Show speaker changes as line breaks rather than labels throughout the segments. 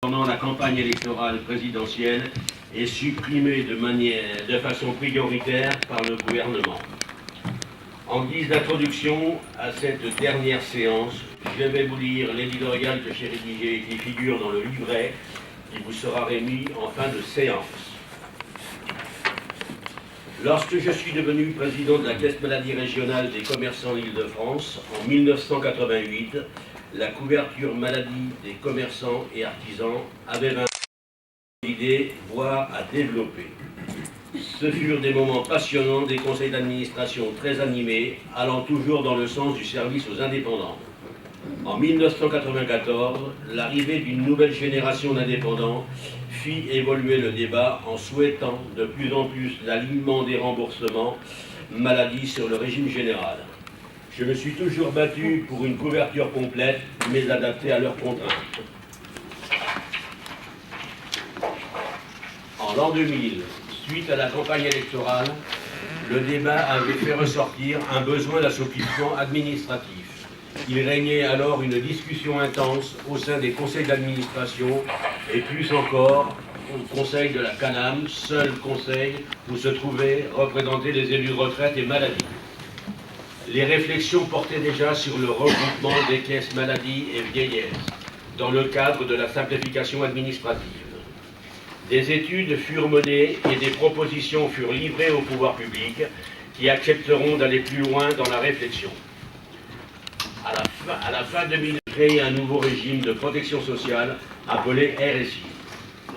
pendant la campagne électorale présidentielle est supprimée de façon prioritaire par le gouvernement. En guise d'introduction à cette dernière séance, je vais vous lire l'éditorial que j'ai rédigé et qui figure dans le livret qui vous sera remis en fin de séance. Lorsque je suis devenu président de la Caisse maladie régionale des commerçants d'Île-de-France en 1988, la couverture maladie des commerçants et artisans avait 20 idées, voire à développer. Ce furent des moments passionnants, des conseils d'administration très animés, allant toujours dans le sens du service aux indépendants. En 1994, l'arrivée d'une nouvelle génération d'indépendants fit évoluer le débat en souhaitant de plus en plus l'alignement des remboursements maladie sur le régime général. Je me suis toujours battu pour une couverture complète, mais adaptée à leurs contraintes. En l'an 2000, suite à la campagne électorale, le débat avait fait ressortir un besoin d'assouplissement administratif. Il régnait alors une discussion intense au sein des conseils d'administration et plus encore au conseil de la CANAM, seul conseil où se trouvaient représentés les élus de retraite et maladie. Les réflexions portaient déjà sur le regroupement des caisses maladie et vieillesse dans le cadre de la simplification administrative. Des études furent menées et des propositions furent livrées au pouvoir public qui accepteront d'aller plus loin dans la réflexion. À la fin 2000, créé un nouveau régime de protection sociale appelé RSI,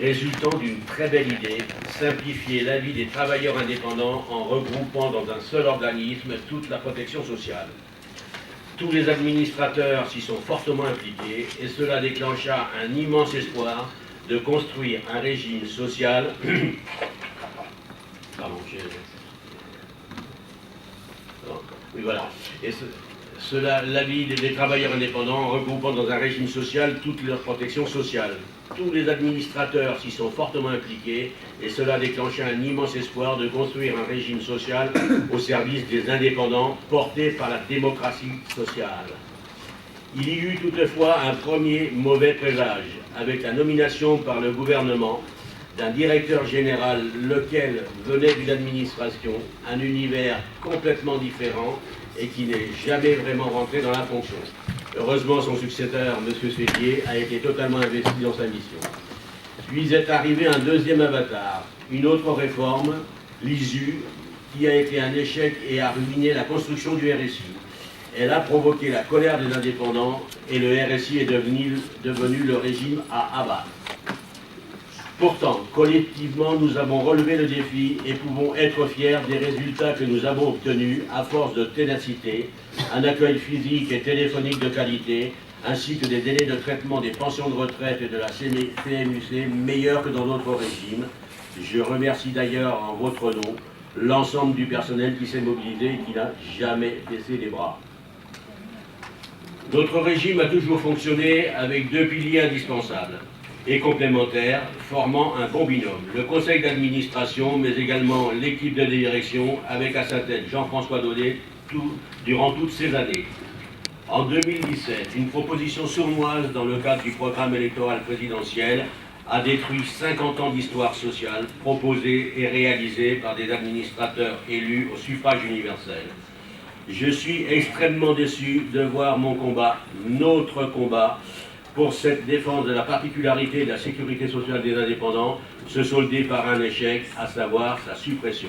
résultant d'une très belle idée, simplifier la vie des travailleurs indépendants en regroupant dans un seul organisme toute la protection sociale. Tous les administrateurs s'y sont fortement impliqués et cela déclencha un immense espoir de construire un régime social oui, voilà. Et cela, la vie des travailleurs indépendants en regroupant dans un régime social toute leur protection sociale. Tous les administrateurs s'y sont fortement impliqués et cela déclencha un immense espoir de construire un régime social au service des indépendants porté par la démocratie sociale. Il y eut toutefois un premier mauvais présage avec la nomination par le gouvernement d'un directeur général, lequel venait d'une administration, un univers complètement différent et qui n'est jamais vraiment rentré dans la fonction. Heureusement, son successeur, M. Sédier, a été totalement investi dans sa mission. Puis est arrivé un deuxième avatar, une autre réforme, l'ISU, qui a été un échec et a ruiné la construction du RSI. Elle a provoqué la colère des indépendants et le RSI est devenu le régime à abattre. Pourtant, collectivement, nous avons relevé le défi et pouvons être fiers des résultats que nous avons obtenus à force de ténacité, un accueil physique et téléphonique de qualité, ainsi que des délais de traitement des pensions de retraite et de la CMUC meilleurs que dans d'autres régimes. Je remercie d'ailleurs en votre nom l'ensemble du personnel qui s'est mobilisé et qui n'a jamais baissé les bras. Notre régime a toujours fonctionné avec deux piliers indispensables et complémentaires, formant un bon binôme. Le conseil d'administration, mais également l'équipe de direction, avec à sa tête Jean-François Daudet, durant toutes ces années. En 2017, une proposition sournoise dans le cadre du programme électoral présidentiel a détruit 50 ans d'histoire sociale proposée et réalisée par des administrateurs élus au suffrage universel. Je suis extrêmement déçu de voir mon combat, notre combat, pour cette défense de la particularité de la sécurité sociale des indépendants se solder par un échec, à savoir sa suppression.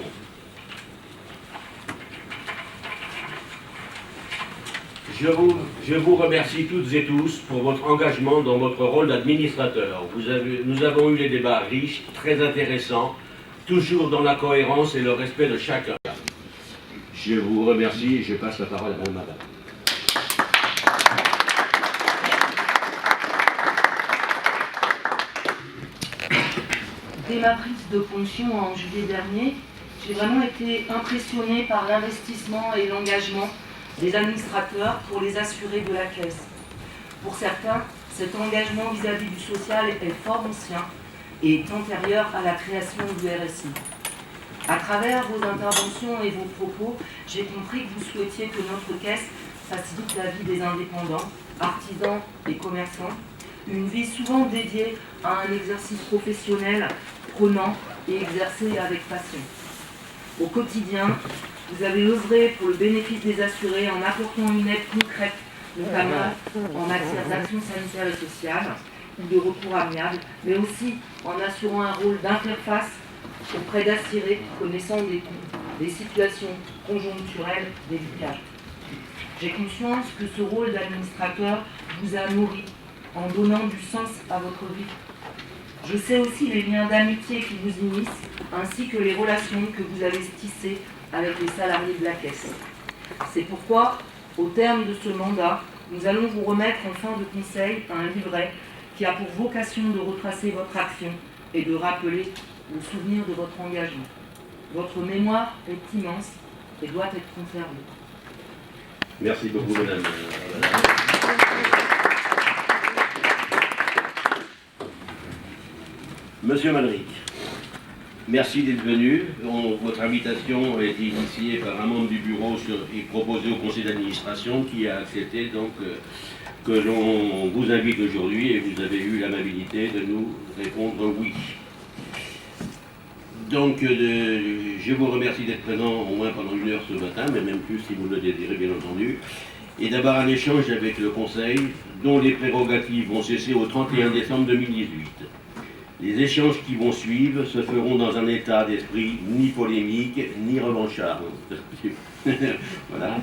Je vous remercie toutes et tous pour votre engagement dans votre rôle d'administrateur. Nous avons eu des débats riches, très intéressants, toujours dans la cohérence et le respect de chacun. Je vous remercie et je passe la parole à madame.
Dès ma prise de fonction en juillet dernier, j'ai vraiment été impressionnée par l'investissement et l'engagement des administrateurs pour les assurés de la Caisse. Pour certains, cet engagement vis-à-vis du social est fort ancien et est antérieur à la création du RSI. À travers vos interventions et vos propos, j'ai compris que vous souhaitiez que notre Caisse facilite la vie des indépendants, artisans et commerçants, Une vie souvent dédiée à un exercice professionnel prenant et exercé avec passion. Au quotidien, vous avez œuvré pour le bénéfice des assurés en apportant une aide concrète, notamment en matière d'action sanitaire et sociale ou de recours amiable, mais aussi en assurant un rôle d'interface auprès d'assurés connaissant des situations conjoncturelles délicates. J'ai conscience que ce rôle d'administrateur vous a nourri en donnant du sens à votre vie. Je sais aussi les liens d'amitié qui vous unissent, ainsi que les relations que vous avez tissées avec les salariés de la Caisse. C'est pourquoi, au terme de ce mandat, nous allons vous remettre en fin de conseil un livret qui a pour vocation de retracer votre action et de rappeler le souvenir de votre engagement. Votre mémoire est immense et doit être conservée.
Merci beaucoup, madame. Monsieur Manrique, merci d'être venu. Votre invitation a été initiée par un membre du bureau et proposée au conseil d'administration qui a accepté donc que l'on vous invite aujourd'hui et vous avez eu l'amabilité de nous répondre oui. Donc je vous remercie d'être présent au moins pendant 1 heure ce matin, mais même plus si vous le désirez bien entendu, et d'avoir un échange avec le conseil dont les prérogatives vont cesser au 31 décembre 2018. Les échanges qui vont suivre se feront dans un état d'esprit ni polémique, ni revanchard. Voilà.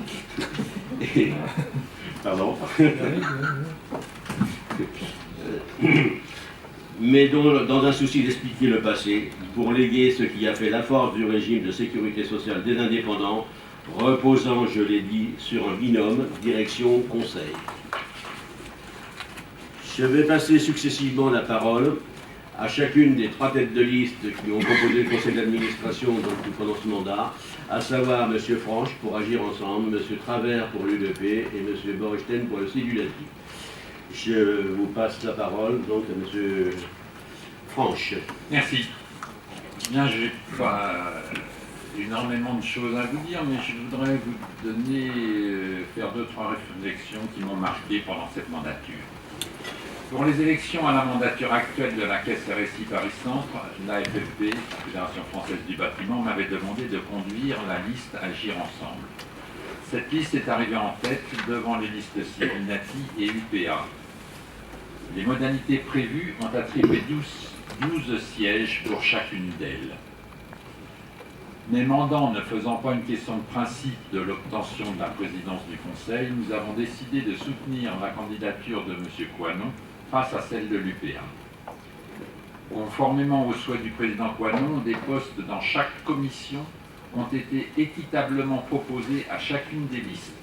Et, pardon. Mais dans un souci d'expliquer le passé, pour léguer ce qui a fait la force du régime de sécurité sociale des indépendants, reposant, je l'ai dit, sur un binôme direction-conseil. Je vais passer successivement la parole à chacune des 3 têtes de liste qui ont composé le conseil d'administration pendant ce mandat, à savoir M. Franche pour Agir Ensemble, M. Travers pour l'UDP et M. Borstein pour le CEDULATI. Je vous passe la parole donc à M. Franche.
Merci. Bien, je n'ai pas énormément de choses à vous dire, mais je voudrais vous donner, faire 2-3 réflexions qui m'ont marqué pendant cette mandature. Pour les élections à la mandature actuelle de la Caisse RSI Paris-Centre, la FFP, Fédération Française du Bâtiment, m'avait demandé de conduire la liste Agir Ensemble. Cette liste est arrivée en tête devant les listes CEDULATI et UPA. Les modalités prévues ont attribué 12 sièges pour chacune d'elles. Mes mandants ne faisant pas une question de principe de l'obtention de la présidence du Conseil, nous avons décidé de soutenir la candidature de M. Coinon face à celle de l'UPA. Conformément au souhait du président Coinon, des postes dans chaque commission ont été équitablement proposés à chacune des listes.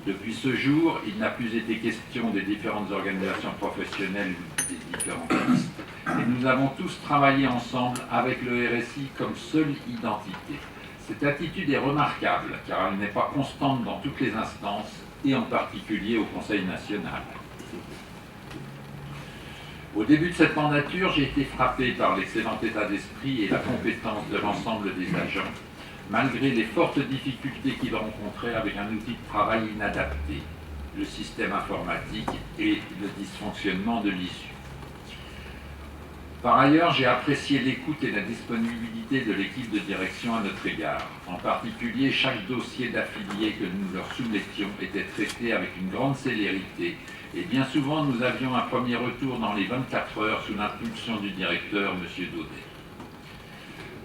Depuis ce jour, il n'a plus été question des différentes organisations professionnelles ou des différentes listes, et nous avons tous travaillé ensemble avec le RSI comme seule identité. Cette attitude est remarquable, car elle n'est pas constante dans toutes les instances, et en particulier au Conseil national. Au début de cette mandature, j'ai été frappé par l'excellent état d'esprit et la compétence de l'ensemble des agents, malgré les fortes difficultés qu'ils rencontraient avec un outil de travail inadapté, le système informatique et le dysfonctionnement de l'issue. Par ailleurs, j'ai apprécié l'écoute et la disponibilité de l'équipe de direction à notre égard. En particulier, chaque dossier d'affilié que nous leur soumettions était traité avec une grande célérité et bien souvent nous avions un premier retour dans les 24 heures sous l'impulsion du directeur, M. Daudet.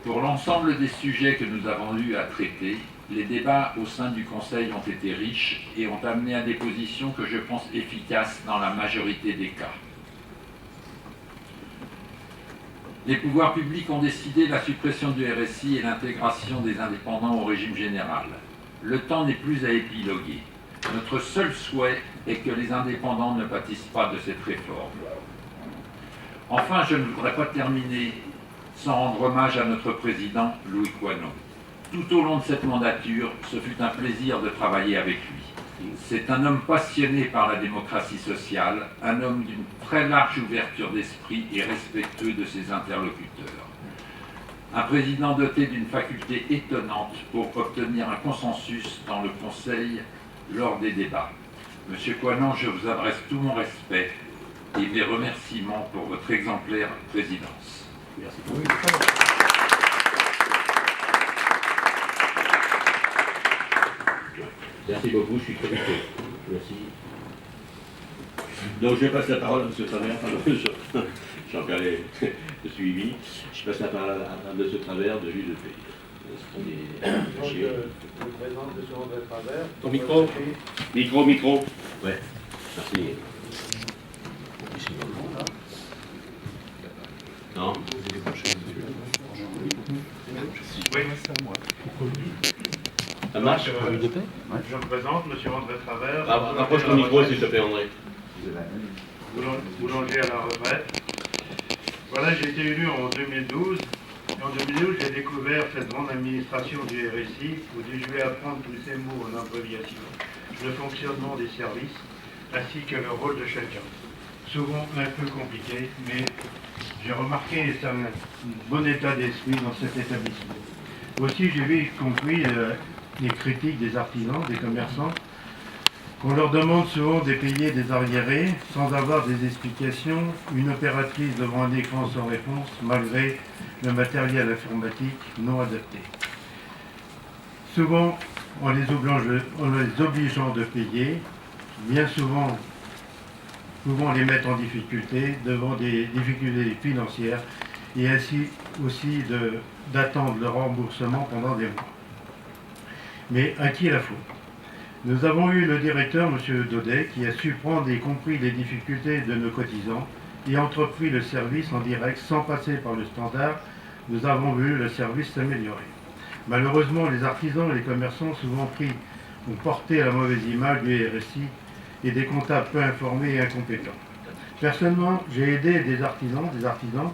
Pour l'ensemble des sujets que nous avons eu à traiter, les débats au sein du Conseil ont été riches et ont amené à des positions que je pense efficaces dans la majorité des cas. Les pouvoirs publics ont décidé la suppression du RSI et l'intégration des indépendants au régime général. Le temps n'est plus à épiloguer. Notre seul souhait est que les indépendants ne pâtissent pas de cette réforme. Enfin, je ne voudrais pas terminer sans rendre hommage à notre président, Louis Coinon. Tout au long de cette mandature, ce fut un plaisir de travailler avec lui. C'est un homme passionné par la démocratie sociale, un homme d'une très large ouverture d'esprit et respectueux de ses interlocuteurs. Un président doté d'une faculté étonnante pour obtenir un consensus dans le Conseil lors des débats. Monsieur Coinon, je vous adresse tout mon respect et mes remerciements pour votre exemplaire présidence.
Merci. Merci beaucoup, je suis très content. Merci. Donc je passe la parole à M. Travers, j'en perds le suivi. Je passe la parole à M. Travers de juge de paix.
Je présente M. André Travers.
Ton micro. Micro. Ouais, merci. Non.
Oui,
Ça marche?
je me présente, M. André Travers.
Rapproche ton micro, s'il te plaît, André.
Boulanger à la retraite. Voilà, j'ai été élu en 2012. Et en 2012, j'ai découvert cette grande administration du RSI où je vais apprendre tous ces mots en abréviation, le fonctionnement des services, ainsi que le rôle de chacun. Souvent un peu compliqué, mais j'ai remarqué un bon état d'esprit dans cet établissement. Aussi, j'ai vu compris les critiques des artisans, des commerçants, qu'on leur demande souvent de payer des arriérés sans avoir des explications, une opératrice devant un écran sans réponse, malgré le matériel informatique non adapté. Souvent, en les obligeant de payer, bien souvent, pouvant les mettre en difficulté devant des difficultés financières et ainsi aussi d'attendre le remboursement pendant des mois. Mais à qui la faute? Nous avons eu le directeur, M. Daudet, qui a su prendre et compris les difficultés de nos cotisants et entrepris le service en direct sans passer par le standard. Nous avons vu le service s'améliorer. Malheureusement, les artisans et les commerçants, souvent ont porté la mauvaise image du RSI et des comptables peu informés et incompétents. Personnellement, j'ai aidé des artisans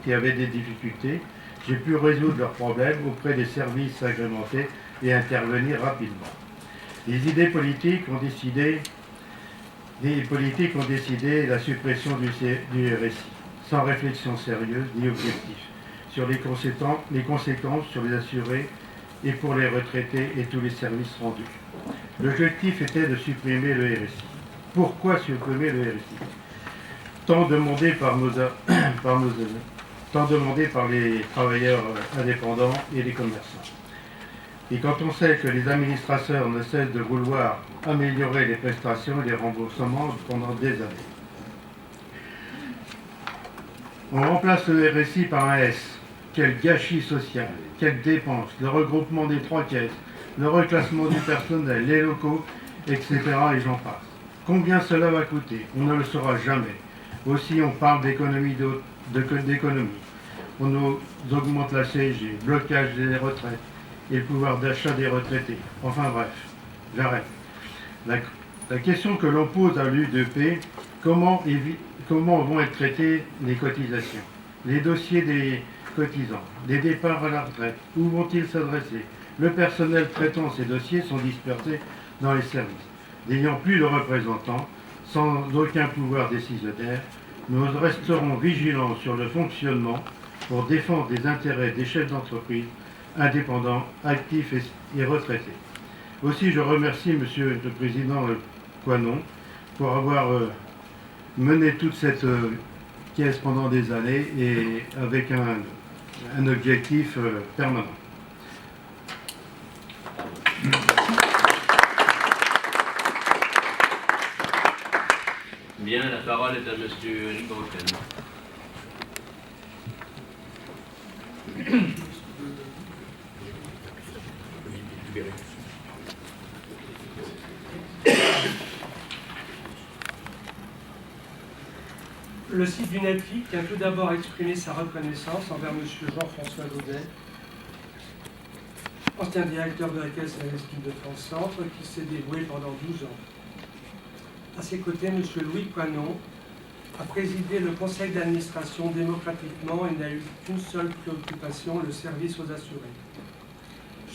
qui avaient des difficultés. J'ai pu résoudre leurs problèmes auprès des services agrémentés et intervenir rapidement. Les politiques ont décidé la suppression du RSI, sans réflexion sérieuse ni objectif, sur les conséquences sur les assurés et pour les retraités et tous les services rendus. L'objectif était de supprimer le RSI. Pourquoi supprimer le RSI? Tant demandé par les travailleurs indépendants et les commerçants. Et quand on sait que les administrateurs ne cessent de vouloir améliorer les prestations et les remboursements pendant des années. On remplace le RSI par un S. Quel gâchis social, quelle dépense, le regroupement des 3 caisses, le reclassement du personnel, les locaux, etc. et j'en passe. Combien cela va coûter? On ne le saura jamais. Aussi, on parle d'économie. On nous augmente la CSG, blocage des retraites et le pouvoir d'achat des retraités. Enfin bref, j'arrête. La question que l'on pose à l'UDP, comment vont être traitées les cotisations, les dossiers des cotisants, les départs à la retraite, où vont-ils s'adresser? Le personnel traitant ces dossiers sont dispersés dans les services. N'ayant plus de représentants, sans aucun pouvoir décisionnaire, nous resterons vigilants sur le fonctionnement pour défendre les intérêts des chefs d'entreprise, indépendants, actifs et retraités. Aussi, je remercie Monsieur le Président Coinon pour avoir mené toute cette caisse pendant des années et avec un objectif permanent.
Bien, la parole est à Monsieur Eric Banken.
Le site du NETRIC tient tout d'abord à exprimer sa reconnaissance envers M. Jean-François Daudet, ancien directeur de la Caisse d'Investissement de France Centre, qui s'est dévoué pendant 12 ans. À ses côtés, M. Louis Coinon a présidé le conseil d'administration démocratiquement et n'a eu qu'une seule préoccupation, le service aux assurés.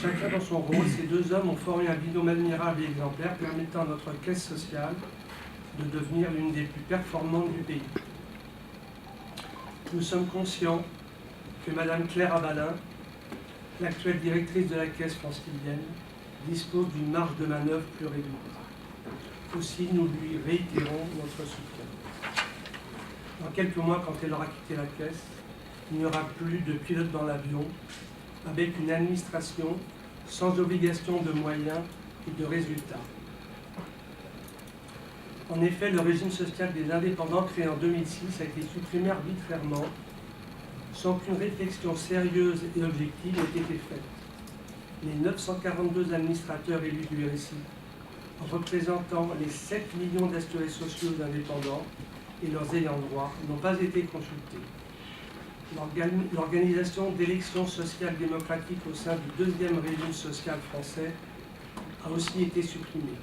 Chacun dans son rôle, ces 2 hommes ont formé un binôme admirable et exemplaire permettant à notre caisse sociale de devenir l'une des plus performantes du pays. Nous sommes conscients que Mme Claire Abalin, l'actuelle directrice de la Caisse francilienne, dispose d'une marge de manœuvre plus réduite. Aussi, nous lui réitérons notre soutien. Dans quelques mois, quand elle aura quitté la Caisse, il n'y aura plus de pilote dans l'avion, avec une administration sans obligation de moyens et de résultats. En effet, le régime social des indépendants créé en 2006 a été supprimé arbitrairement, sans qu'une réflexion sérieuse et objective ait été faite. Les 942 administrateurs élus du RSI, représentant les 7 millions d'assurés sociaux indépendants et leurs ayants droit, n'ont pas été consultés. L'organisation d'élections sociales démocratiques au sein du deuxième régime social français a aussi été supprimée.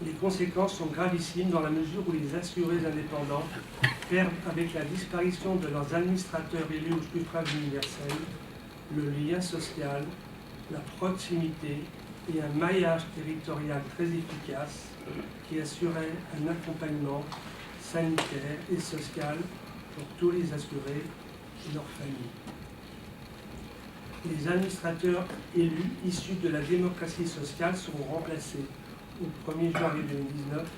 Les conséquences sont gravissimes dans la mesure où les assurés indépendants perdent, avec la disparition de leurs administrateurs élus au suffrage universel, le lien social, la proximité et un maillage territorial très efficace qui assurait un accompagnement sanitaire et social pour tous les assurés et leurs familles. Les administrateurs élus issus de la démocratie sociale seront remplacés au 1er janvier 2019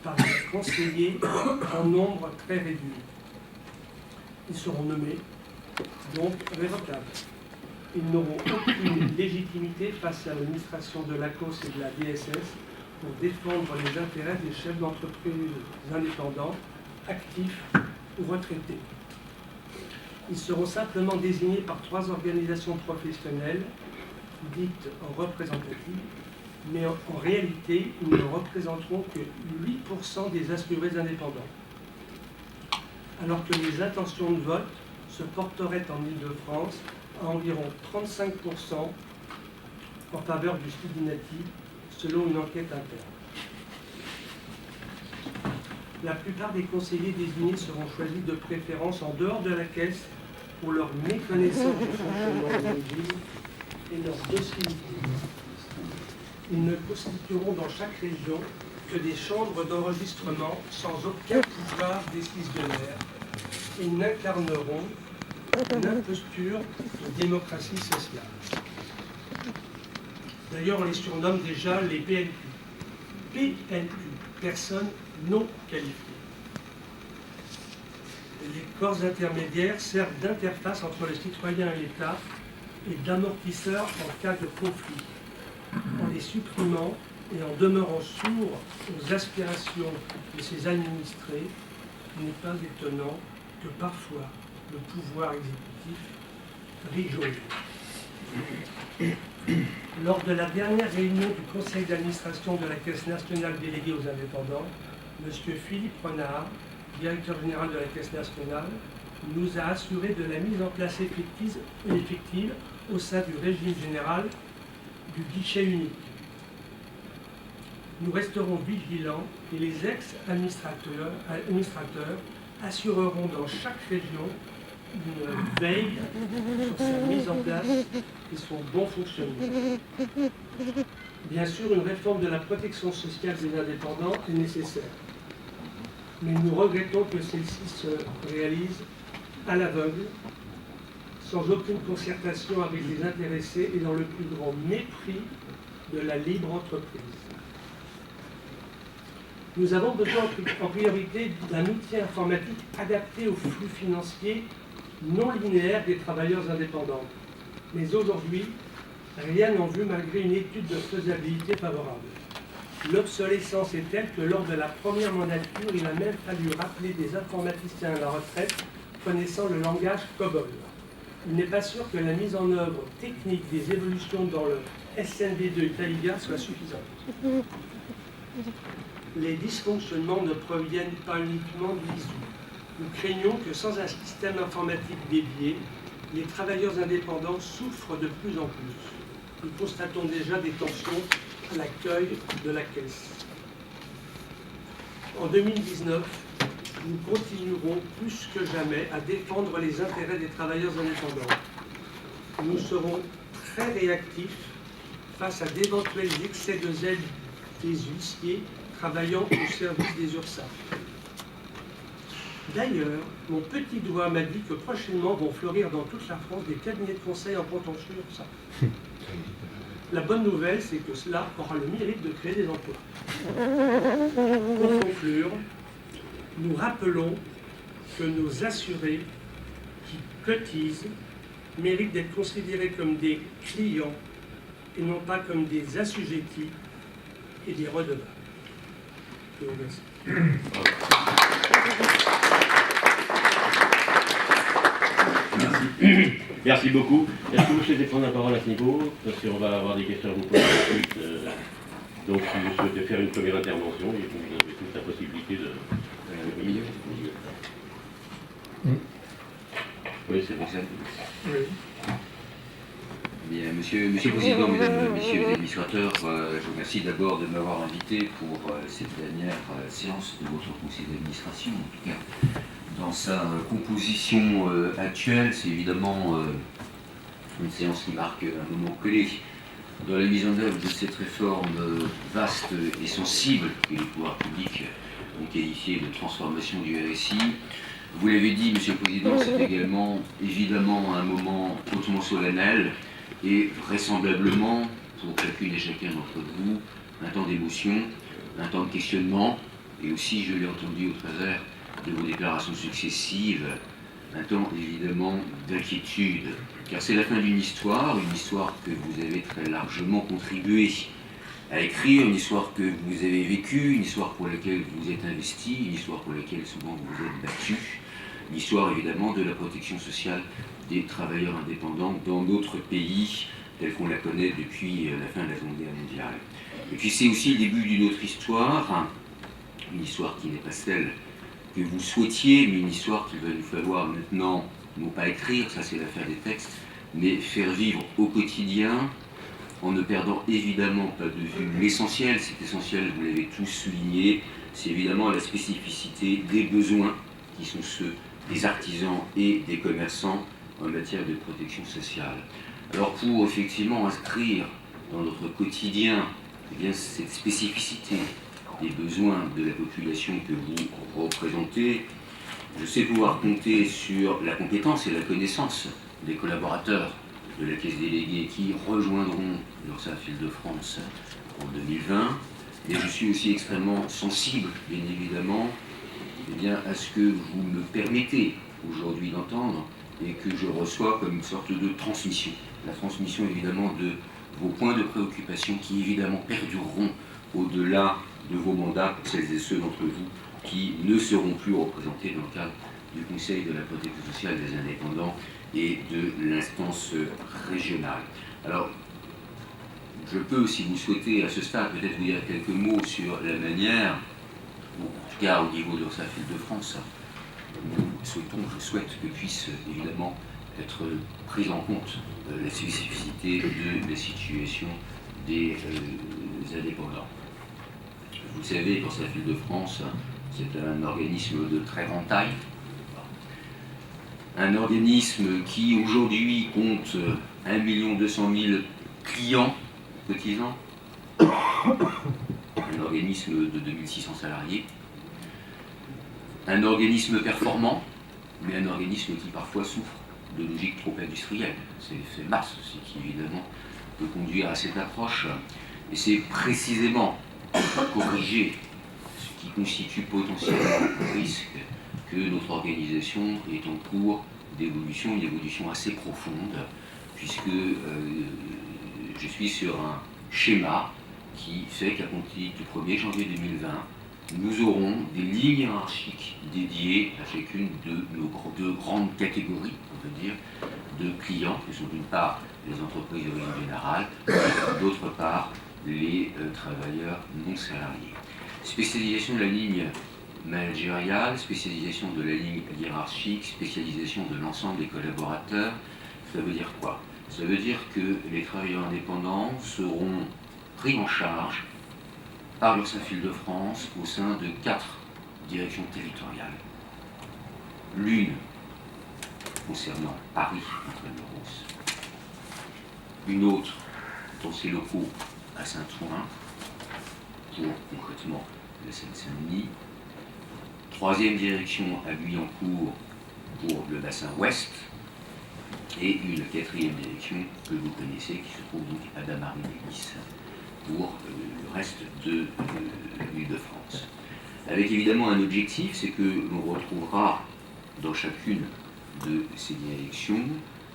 par des conseillers en nombre très réduit. Ils seront nommés, donc révocables. Ils n'auront aucune légitimité face à l'administration de l'ACOS et de la DSS pour défendre les intérêts des chefs d'entreprise indépendants, actifs ou retraités. Ils seront simplement désignés par 3 organisations professionnelles, dites représentatives, mais en réalité, ils ne représenteront que 8% des assurés indépendants. Alors que les intentions de vote se porteraient en Île-de-France à environ 35% en faveur du Stibinati, selon une enquête interne. La plupart des conseillers désignés seront choisis de préférence en dehors de la Caisse pour leur méconnaissance du fonctionnement de régime et leur docilité. Ils ne constitueront dans chaque région que des chambres d'enregistrement sans aucun pouvoir décisionnaire et n'incarneront une imposture de démocratie sociale. D'ailleurs, on les surnomme déjà les PNQ. PNQ, personnes non qualifiées. Les corps intermédiaires servent d'interface entre le citoyen et l'État et d'amortisseur en cas de conflit. En les supprimant et en demeurant sourds aux aspirations de ses administrés, il n'est pas étonnant que parfois le pouvoir exécutif rigole. Lors de la dernière réunion du conseil d'administration de la Caisse nationale déléguée aux indépendants, M. Philippe Renard, directeur général de la Caisse nationale, nous a assuré de la mise en place effective au sein du régime général du guichet unique. Nous resterons vigilants et les ex-administrateurs assureront dans chaque région une veille sur sa mise en place et son bon fonctionnement. Bien sûr, une réforme de la protection sociale des indépendants est nécessaire, mais nous regrettons que celle-ci se réalise à l'aveugle, sans aucune concertation avec les intéressés et dans le plus grand mépris de la libre entreprise. Nous avons besoin en priorité d'un outil informatique adapté aux flux financiers non linéaires des travailleurs indépendants. Mais aujourd'hui, rien n'en vue malgré une étude de faisabilité favorable. L'obsolescence est telle que lors de la première mandature, il a même fallu rappeler des informaticiens à la retraite connaissant le langage COBOL. Il n'est pas sûr que la mise en œuvre technique des évolutions dans le SNV2 Taïga soit suffisante. Les dysfonctionnements ne proviennent pas uniquement de l'ISU. Nous craignons que sans un système informatique dédié, les travailleurs indépendants souffrent de plus en plus. Nous constatons déjà des tensions à l'accueil de la Caisse. En 2019, nous continuerons plus que jamais à défendre les intérêts des travailleurs indépendants. Nous serons très réactifs face à d'éventuels excès de zèle des huissiers travaillant au service des URSSAF. D'ailleurs, mon petit doigt m'a dit que prochainement vont fleurir dans toute la France des cabinets de conseil en contentieux URSSAF. La bonne nouvelle, c'est que cela aura le mérite de créer des emplois. Pour conclure, nous rappelons que nos assurés qui cotisent méritent d'être considérés comme des clients et non pas comme des assujettis et des redevables. Je vous remercie.
Merci. Merci beaucoup. Est-ce que vous souhaitez prendre la parole à ce niveau? Parce qu'on va avoir des questions à vous poser ensuite. Donc, si vous souhaitez faire une première intervention, vous avez toute la possibilité de... Oui, c'est bon.
Oui.
Bien, Monsieur le Président, Mesdames, Messieurs les administrateurs, je vous remercie d'abord de m'avoir invité pour cette dernière séance de votre conseil d'administration. En tout cas, dans sa composition actuelle, c'est évidemment une séance qui marque un moment clé dans la mise en œuvre de cette réforme vaste et sensible que les pouvoirs publics ont qualifiée de transformation du RSI. Vous l'avez dit, Monsieur le Président, c'est également évidemment un moment hautement solennel et vraisemblablement, pour chacune et chacun d'entre vous, un temps d'émotion, un temps de questionnement, et aussi, je l'ai entendu au travers de vos déclarations successives, un temps évidemment d'inquiétude, car c'est la fin d'une histoire que vous avez très largement contribué à écrire, une histoire que vous avez vécue, une histoire pour laquelle vous êtes investi, une histoire pour laquelle souvent vous vous êtes battu, une histoire évidemment de la protection sociale des travailleurs indépendants dans notre pays, telle qu'on la connaît depuis la fin de la Seconde Guerre mondiale. Et puis c'est aussi le début d'une autre histoire, une histoire qui n'est pas celle que vous souhaitiez, mais une histoire qu'il va nous falloir maintenant, non pas écrire, ça c'est l'affaire des textes, mais faire vivre au quotidien, en ne perdant évidemment pas de vue l'essentiel. Cet essentiel, vous l'avez tous souligné, c'est évidemment la spécificité des besoins qui sont ceux des artisans et des commerçants en matière de protection sociale. Alors pour effectivement inscrire dans notre quotidien eh bien, cette spécificité des besoins de la population que vous représentez, je sais pouvoir compter sur la compétence et la connaissance des collaborateurs de la Caisse déléguée qui rejoindront l'URSSAF Île-de-France en 2020. Et je suis aussi extrêmement sensible, bien évidemment, eh bien, à ce que vous me permettez aujourd'hui d'entendre et que je reçois comme une sorte de transmission. La transmission évidemment de vos points de préoccupation qui évidemment perdureront au-delà de vos mandats pour celles et ceux d'entre vous qui ne seront plus représentés dans le cadre du Conseil de la protection sociale des indépendants et de l'instance régionale. Alors, je peux, si vous souhaitez, à ce stade, peut-être vous dire quelques mots sur la manière, ou en tout cas au niveau de l'URSSAF Île-de-France, je souhaite que puisse évidemment être prise en compte la spécificité de la situation des indépendants. Vous le savez, l'URSSAF Île-de-France, c'est un organisme de très grande taille, un organisme qui aujourd'hui compte 1 200 000 clients cotisants, un organisme de 2600 salariés, un organisme performant, mais un organisme qui parfois souffre de logique trop industrielle. C'est l'effet masse aussi qui évidemment peut conduire à cette approche, et c'est précisément corriger ce qui constitue potentiellement un risque que notre organisation est en cours d'évolution, une évolution assez profonde, puisque je suis sur un schéma qui fait qu'à compter du 1er janvier 2020, nous aurons des lignes hiérarchiques dédiées à chacune de nos deux grandes catégories, on peut dire, de clients, qui sont d'une part les entreprises d'origine générale, et d'autre part les travailleurs non salariés. Spécialisation de la ligne managériale, spécialisation de la ligne hiérarchique, spécialisation de l'ensemble des collaborateurs, ça veut dire quoi? Ça veut dire que les travailleurs indépendants seront pris en charge par l'URSSAF Île-de-France au sein de 4 directions territoriales. L'une concernant Paris, Intramuros, une autre dans ses locaux à Saint-Ouen, pour concrètement la Seine-Saint-Denis, 3e direction à Guyancourt pour le bassin ouest, et une quatrième élection que vous connaissez, qui se trouve donc à Damary-les-Lys pour le reste de l'Île-de-France. Avec évidemment un objectif, c'est que l'on retrouvera dans chacune de ces élections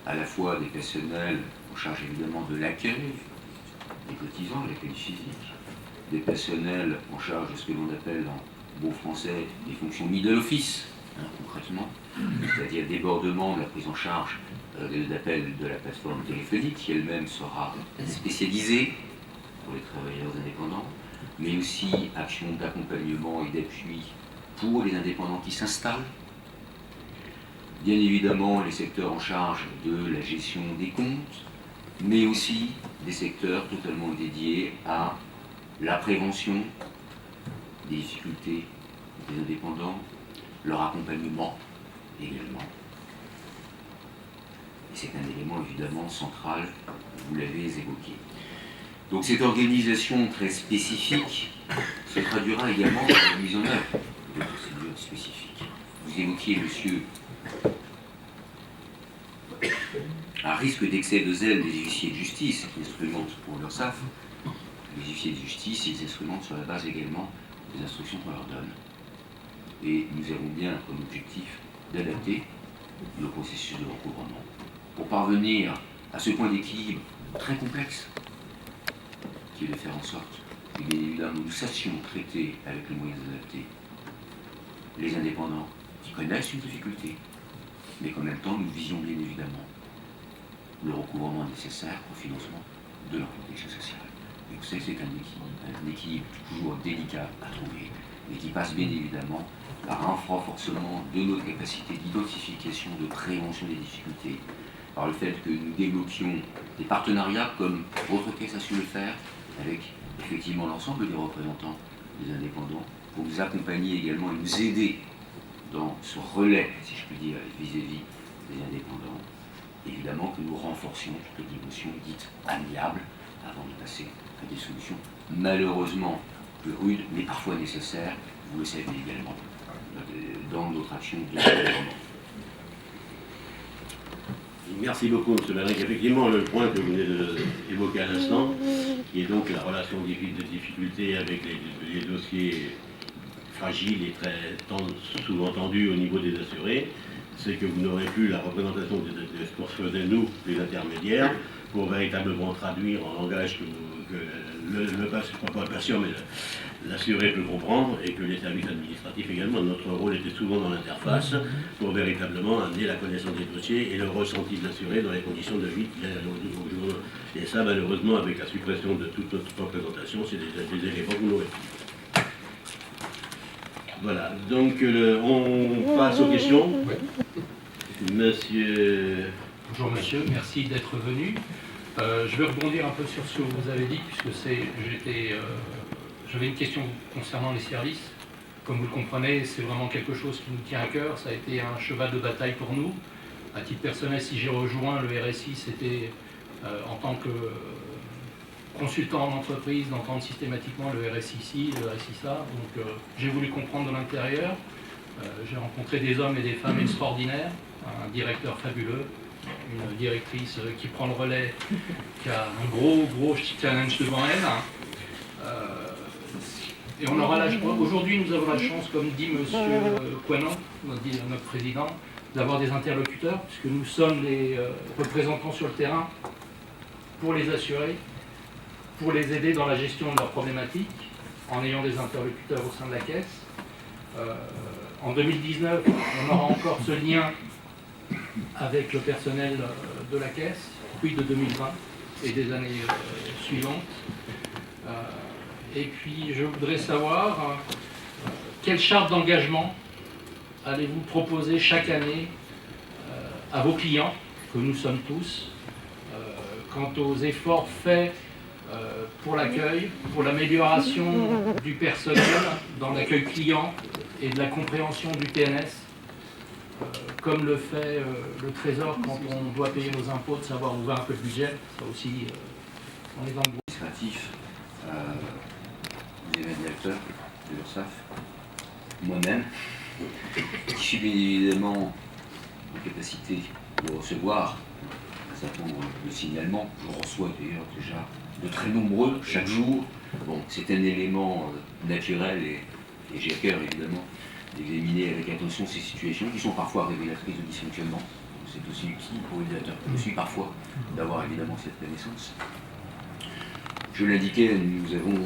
à la fois des personnels en charge évidemment de l'accueil des cotisants, l'accueil physique, des personnels en charge de ce que l'on appelle en bon français des fonctions middle office, concrètement, c'est-à-dire débordement de la prise en charge d'appel de la plateforme téléphonique qui elle-même sera spécialisée pour les travailleurs indépendants, mais aussi action d'accompagnement et d'appui pour les indépendants qui s'installent. Bien évidemment, les secteurs en charge de la gestion des comptes, mais aussi des secteurs totalement dédiés à la prévention des difficultés des indépendants, leur accompagnement également. Et c'est un élément évidemment central, vous l'avez évoqué. Donc cette organisation très spécifique se traduira également par la mise en œuvre de procédures spécifiques. Vous évoquiez, monsieur, un risque d'excès de zèle des huissiers de justice qui instrumentent pour leur SAF. Les huissiers de justice, ils instrumentent sur la base également des instructions qu'on leur donne. Et nous avons bien comme objectif d'adapter nos processus de recouvrement pour parvenir à ce point d'équilibre très complexe qui est de faire en sorte que, bien évidemment, nous sachions traiter avec les moyens adaptés les indépendants qui connaissent une difficulté, mais qu'en même temps, nous visions bien évidemment le recouvrement nécessaire au financement de leur protection sociale. Et vous savez que c'est un équilibre toujours délicat à trouver, mais qui passe bien évidemment par un renforcement de notre capacité d'identification, de prévention des difficultés, par le fait que nous débloquions des partenariats comme votre caisse a su le faire, avec effectivement l'ensemble des représentants des indépendants, pour nous accompagner également et nous aider dans ce relais, si je puis dire, vis-à-vis des indépendants. Évidemment que nous renforcions toutes les dimensions dites amiables avant de passer à des solutions malheureusement plus rudes, mais parfois nécessaires, vous le savez également, dans notre action de gouvernement.
Merci beaucoup, M. Malin. Effectivement, le point que vous venez d'évoquer à l'instant, qui est donc la relation de difficulté avec les dossiers fragiles et très souvent tendus au niveau des assurés, c'est que vous n'aurez plus la représentation de ce qu'on faisait nous, les intermédiaires, pour véritablement traduire en langage que pas le patient, mais l'assuré peut comprendre, et que les services administratifs également. Notre rôle était souvent dans l'interface pour véritablement amener la connaissance des dossiers et le ressenti de l'assuré dans les conditions de vie qu'il a au jour. Et ça, malheureusement, avec la suppression de toute notre représentation, c'est des éléments que nous n'aurez plus. Voilà, donc on passe aux questions. Monsieur...
Bonjour monsieur, merci d'être venu. Je vais rebondir un peu sur ce que vous avez dit, puisque j'avais une question concernant les services. Comme vous le comprenez, c'est vraiment quelque chose qui nous tient à cœur. Ça a été un cheval de bataille pour nous. À titre personnel, si j'ai rejoint le RSI, c'était en tant que consultant en entreprise, d'entendre systématiquement le RSI-ci, le RSI-ça. Donc j'ai voulu comprendre de l'intérieur. J'ai rencontré des hommes et des femmes extraordinaires, un directeur fabuleux, une directrice qui prend le relais, qui a un gros challenge devant elle. Et on aura aujourd'hui, nous avons la chance, comme dit M. Coinon, notre président, d'avoir des interlocuteurs, puisque nous sommes les représentants sur le terrain pour les assurer, pour les aider dans la gestion de leurs problématiques, en ayant des interlocuteurs au sein de la caisse. En 2019, on aura encore ce lien avec le personnel de la caisse, puis de 2020 et des années suivantes. Et puis je voudrais savoir quelle charte d'engagement allez-vous proposer chaque année à vos clients, que nous sommes tous, quant aux efforts faits pour l'accueil, pour l'amélioration du personnel dans l'accueil client et de la compréhension du TNS, comme le fait le Trésor quand on doit payer nos impôts, de savoir où va un peu le budget. Ça aussi, on est dans le groupe.
Administratif, vous avez un directeur de l'URSSAF, moi-même, qui suis bien évidemment en capacité de recevoir un certain nombre de signalements. Je reçois d'ailleurs déjà de très nombreux chaque jour. Bon, c'est un élément naturel et j'ai à cœur évidemment d'examiner avec attention ces situations qui sont parfois révélatrices de dysfonctionnement. C'est aussi utile pour l'éditeur, aussi parfois, d'avoir évidemment cette connaissance. Je l'indiquais, nous avons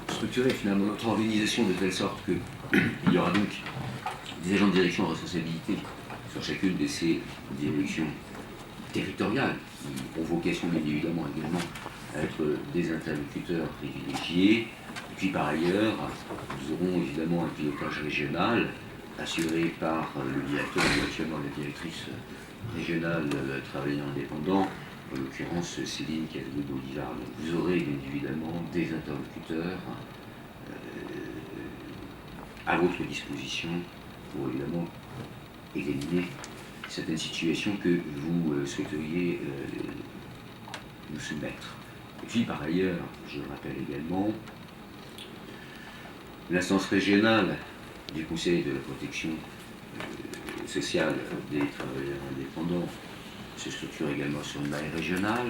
structuré finalement notre organisation de telle sorte qu'il y aura donc des agents de direction en responsabilité sur chacune de ces directions territoriales, qui ont vocation bien évidemment également à être des interlocuteurs privilégiés. Et puis par ailleurs, nous aurons évidemment un pilotage régional assuré par le directeur ou actuellement la directrice régionale travaillant indépendant, en l'occurrence Céline Calvé-Bolivar. Donc vous aurez bien évidemment des interlocuteurs à votre disposition pour évidemment examiner certaines situations que vous souhaiteriez nous soumettre. Et puis par ailleurs, je le rappelle également, l'instance régionale du Conseil de la protection sociale des travailleurs indépendants se structure également sur une maille régionale.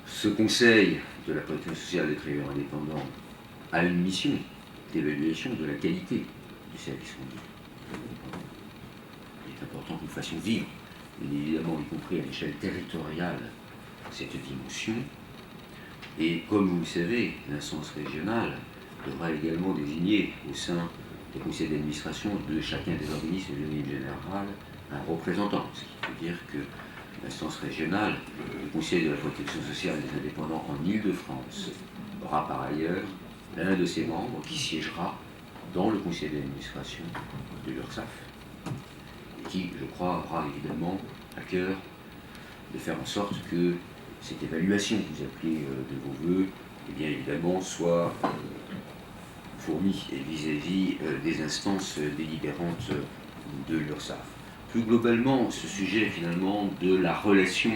Ce Conseil de la protection sociale des travailleurs indépendants a une mission d'évaluation de la qualité du service rendu. Il est important que nous fassions vivre, bien évidemment, y compris à l'échelle territoriale, cette dimension. Et comme vous le savez, l'instance régionale devra également désigner au sein des conseils d'administration de chacun des organismes de l'Union générale un représentant. Ce qui veut dire que l'instance régionale, le Conseil de la protection sociale des indépendants en Île-de-France, aura par ailleurs l'un de ses membres qui siégera dans le conseil d'administration de l'URSSAF et qui, je crois, aura évidemment à cœur de faire en sorte que cette évaluation que vous appelez de vos voeux, eh bien évidemment, soit fournie vis-à-vis des instances délibérantes de l'URSSAF. Plus globalement, ce sujet finalement de la relation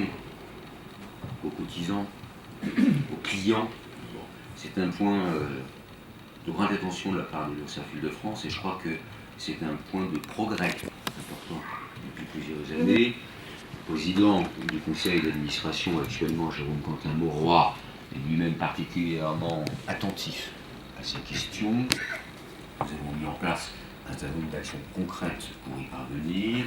aux cotisants, aux clients, c'est un point de grande attention de la part de l'URSSAF Île-de-France et je crois que c'est un point de progrès important depuis plusieurs années. Le président du conseil d'administration actuellement, Jérôme Quentin-Mauroy, est lui-même particulièrement attentif à ces questions. Nous avons mis en place un certain nombre d'actions concrètes pour y parvenir.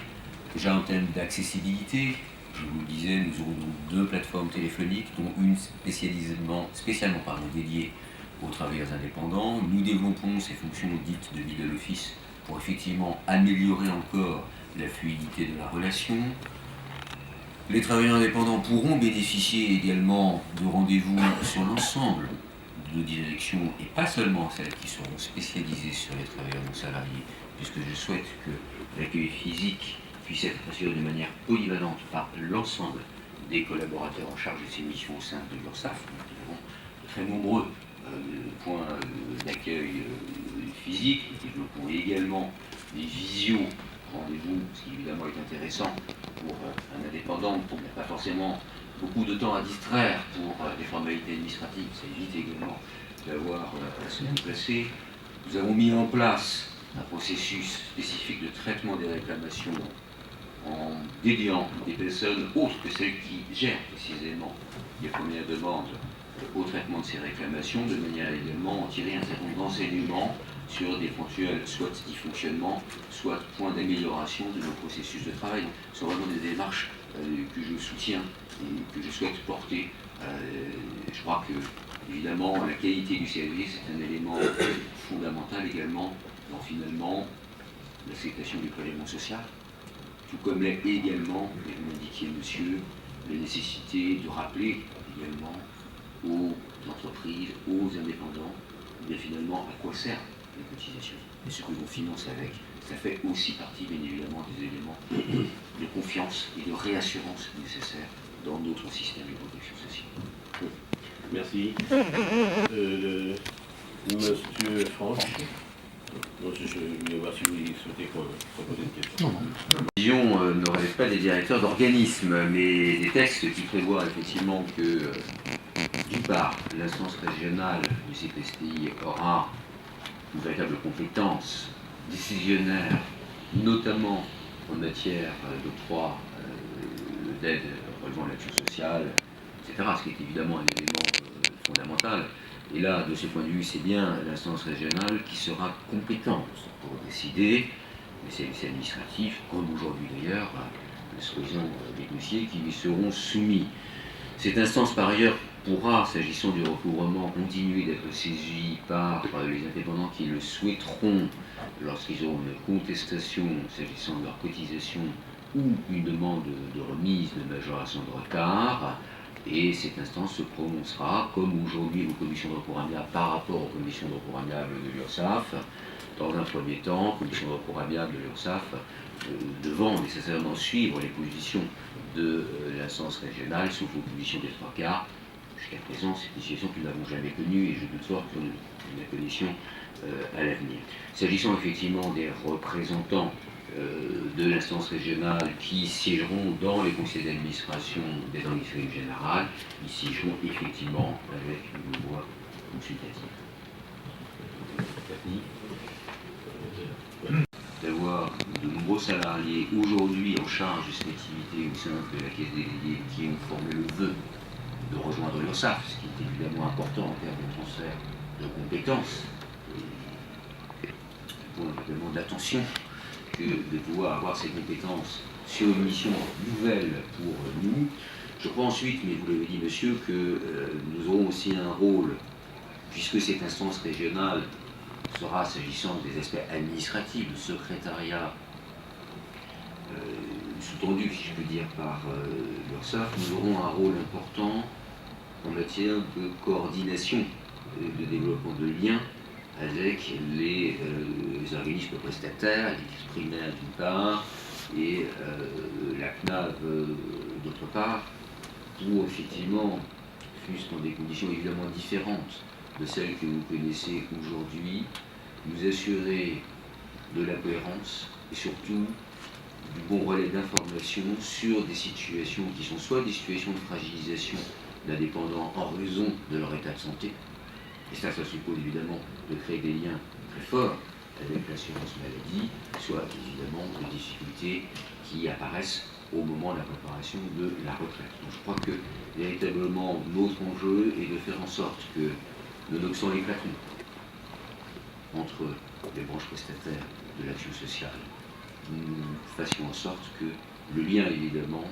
Déjà en termes d'accessibilité, je vous le disais, nous aurons donc 2 plateformes téléphoniques, dont une spécialement dédiée aux travailleurs indépendants. Nous développons ces fonctions dites de middle office pour effectivement améliorer encore la fluidité de la relation. Les travailleurs indépendants pourront bénéficier également de rendez-vous sur l'ensemble de nos directions et pas seulement celles qui seront spécialisées sur les travailleurs non salariés, puisque je souhaite que l'accueil physique puisse être assuré de manière polyvalente par l'ensemble des collaborateurs en charge de ces missions au sein de l'URSSAF. Nous avons de très nombreux points d'accueil physique. Nous développons également des visios rendez-vous, ce qui évidemment est intéressant pour un indépendant qui n'a pas forcément beaucoup de temps à distraire pour des formalités administratives. Ça évite également d'avoir à se déplacer. Nous avons mis en place un processus spécifique de traitement des réclamations en dédiant des personnes autres que celles qui gèrent précisément les premières demandes au traitement de ces réclamations, de manière à également en tirer un certain nombre d'enseignements sur des éventuels soit dysfonctionnements, soit points d'amélioration de nos processus de travail. Ce sont vraiment des démarches que je soutiens et que je souhaite porter. Je crois que, évidemment, la qualité du service est un élément fondamental également dans, finalement, l'acceptation du prélèvement social, tout comme l'est également, et vous l'indiquiez, monsieur, la nécessité de rappeler également aux entreprises, aux indépendants, bien finalement à quoi servent les cotisations et ce que l'on finance avec. Ça fait aussi partie, bien évidemment, des éléments de confiance et de réassurance nécessaires dans notre système de protection sociale.
Merci. Monsieur Franck, je voulais voir si vous souhaitez proposer une question.
La vision ne relève pas des directeurs d'organismes, mais des textes qui prévoient effectivement que, d'une part, l'instance régionale du CPSTI aura une véritable compétence décisionnaire notamment en matière d'octroi d'aide relevant de l'action sociale, etc., ce qui est évidemment un élément fondamental. Et là, de ce point de vue, c'est bien l'instance régionale qui sera compétente pour décider, les services administratifs, comme aujourd'hui d'ailleurs, seront négociés, qui lui seront soumis. Cette instance, par ailleurs, pourra, s'agissant du recouvrement, continuer d'être saisie par les indépendants qui le souhaiteront lorsqu'ils auront une contestation s'agissant de leur cotisation ou une demande de remise de majoration de retard. Et cette instance se prononcera, comme aujourd'hui aux commissions de recours amiable par rapport aux commissions de recours amiable de l'URSSAF. Dans un premier temps, commission de recours amiable de l'URSSAF devant nécessairement suivre les positions de l'instance régionale, sauf aux positions des trois quarts. Jusqu'à présent, c'est une situation que nous n'avons jamais connue et je doute fort que nous la connaissions à l'avenir. S'agissant effectivement des représentants de l'instance régionale qui siégeront dans les conseils d'administration des organismes générales, ils siégeront effectivement avec une voix consultative. D'avoir de nombreux salariés aujourd'hui en charge de cette activité au sein de la Caisse déléguée qui ont formé le vœu de rejoindre l'URSSAF, ce qui est évidemment important en termes de transfert de compétences, et pour évidemment d'attention que de pouvoir avoir ces compétences sur une mission nouvelle pour nous. Je crois ensuite, mais vous l'avez dit monsieur, que nous aurons aussi un rôle, puisque cette instance régionale sera, s'agissant des aspects administratifs, le secrétariat sous-tendu, si je peux dire, par l'URSSAF, nous aurons un rôle important en matière de coordination, de développement de liens avec les organismes prestataires, les primaires d'une part, et la CNAV d'autre part, pour effectivement, fût-ce dans des conditions évidemment différentes de celles que vous connaissez aujourd'hui, nous assurer de la cohérence et surtout du bon relais d'information sur des situations qui sont soit des situations de fragilisation d'indépendants en raison de leur état de santé, et ça suppose évidemment de créer des liens très forts avec l'assurance maladie, soit évidemment des difficultés qui apparaissent au moment de la préparation de la retraite. Donc je crois que véritablement notre enjeu est de faire en sorte que, nonobstant l'éclatement entre les branches prestataires de l'action sociale, nous fassions en sorte que le lien évidemment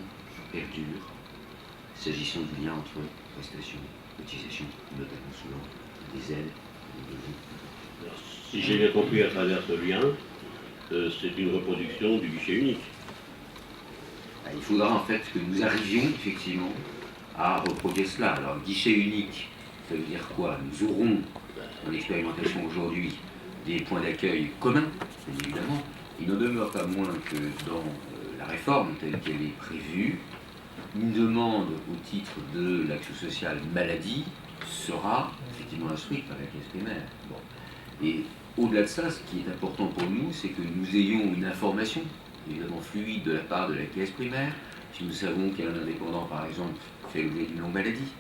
perdure, s'agissant du lien entre prestations, cotisations, notamment souvent des aides et des aides.
Alors, si j'ai bien compris à travers ce lien, c'est une reproduction du guichet unique.
Il faudra en fait que nous arrivions effectivement à reproduire cela. Alors, guichet unique, ça veut dire quoi? Nous aurons en expérimentation aujourd'hui des points d'accueil communs, bien évidemment. Il n'en demeure pas moins que dans la réforme telle qu'elle est prévue, une demande au titre de l'action sociale maladie sera effectivement instruite par la caisse primaire. Bon. Et au-delà de ça, ce qui est important pour nous, c'est que nous ayons une information évidemment fluide de la part de la caisse primaire. Si nous savons qu'un indépendant, par exemple, fait l'objet d'une longue maladie,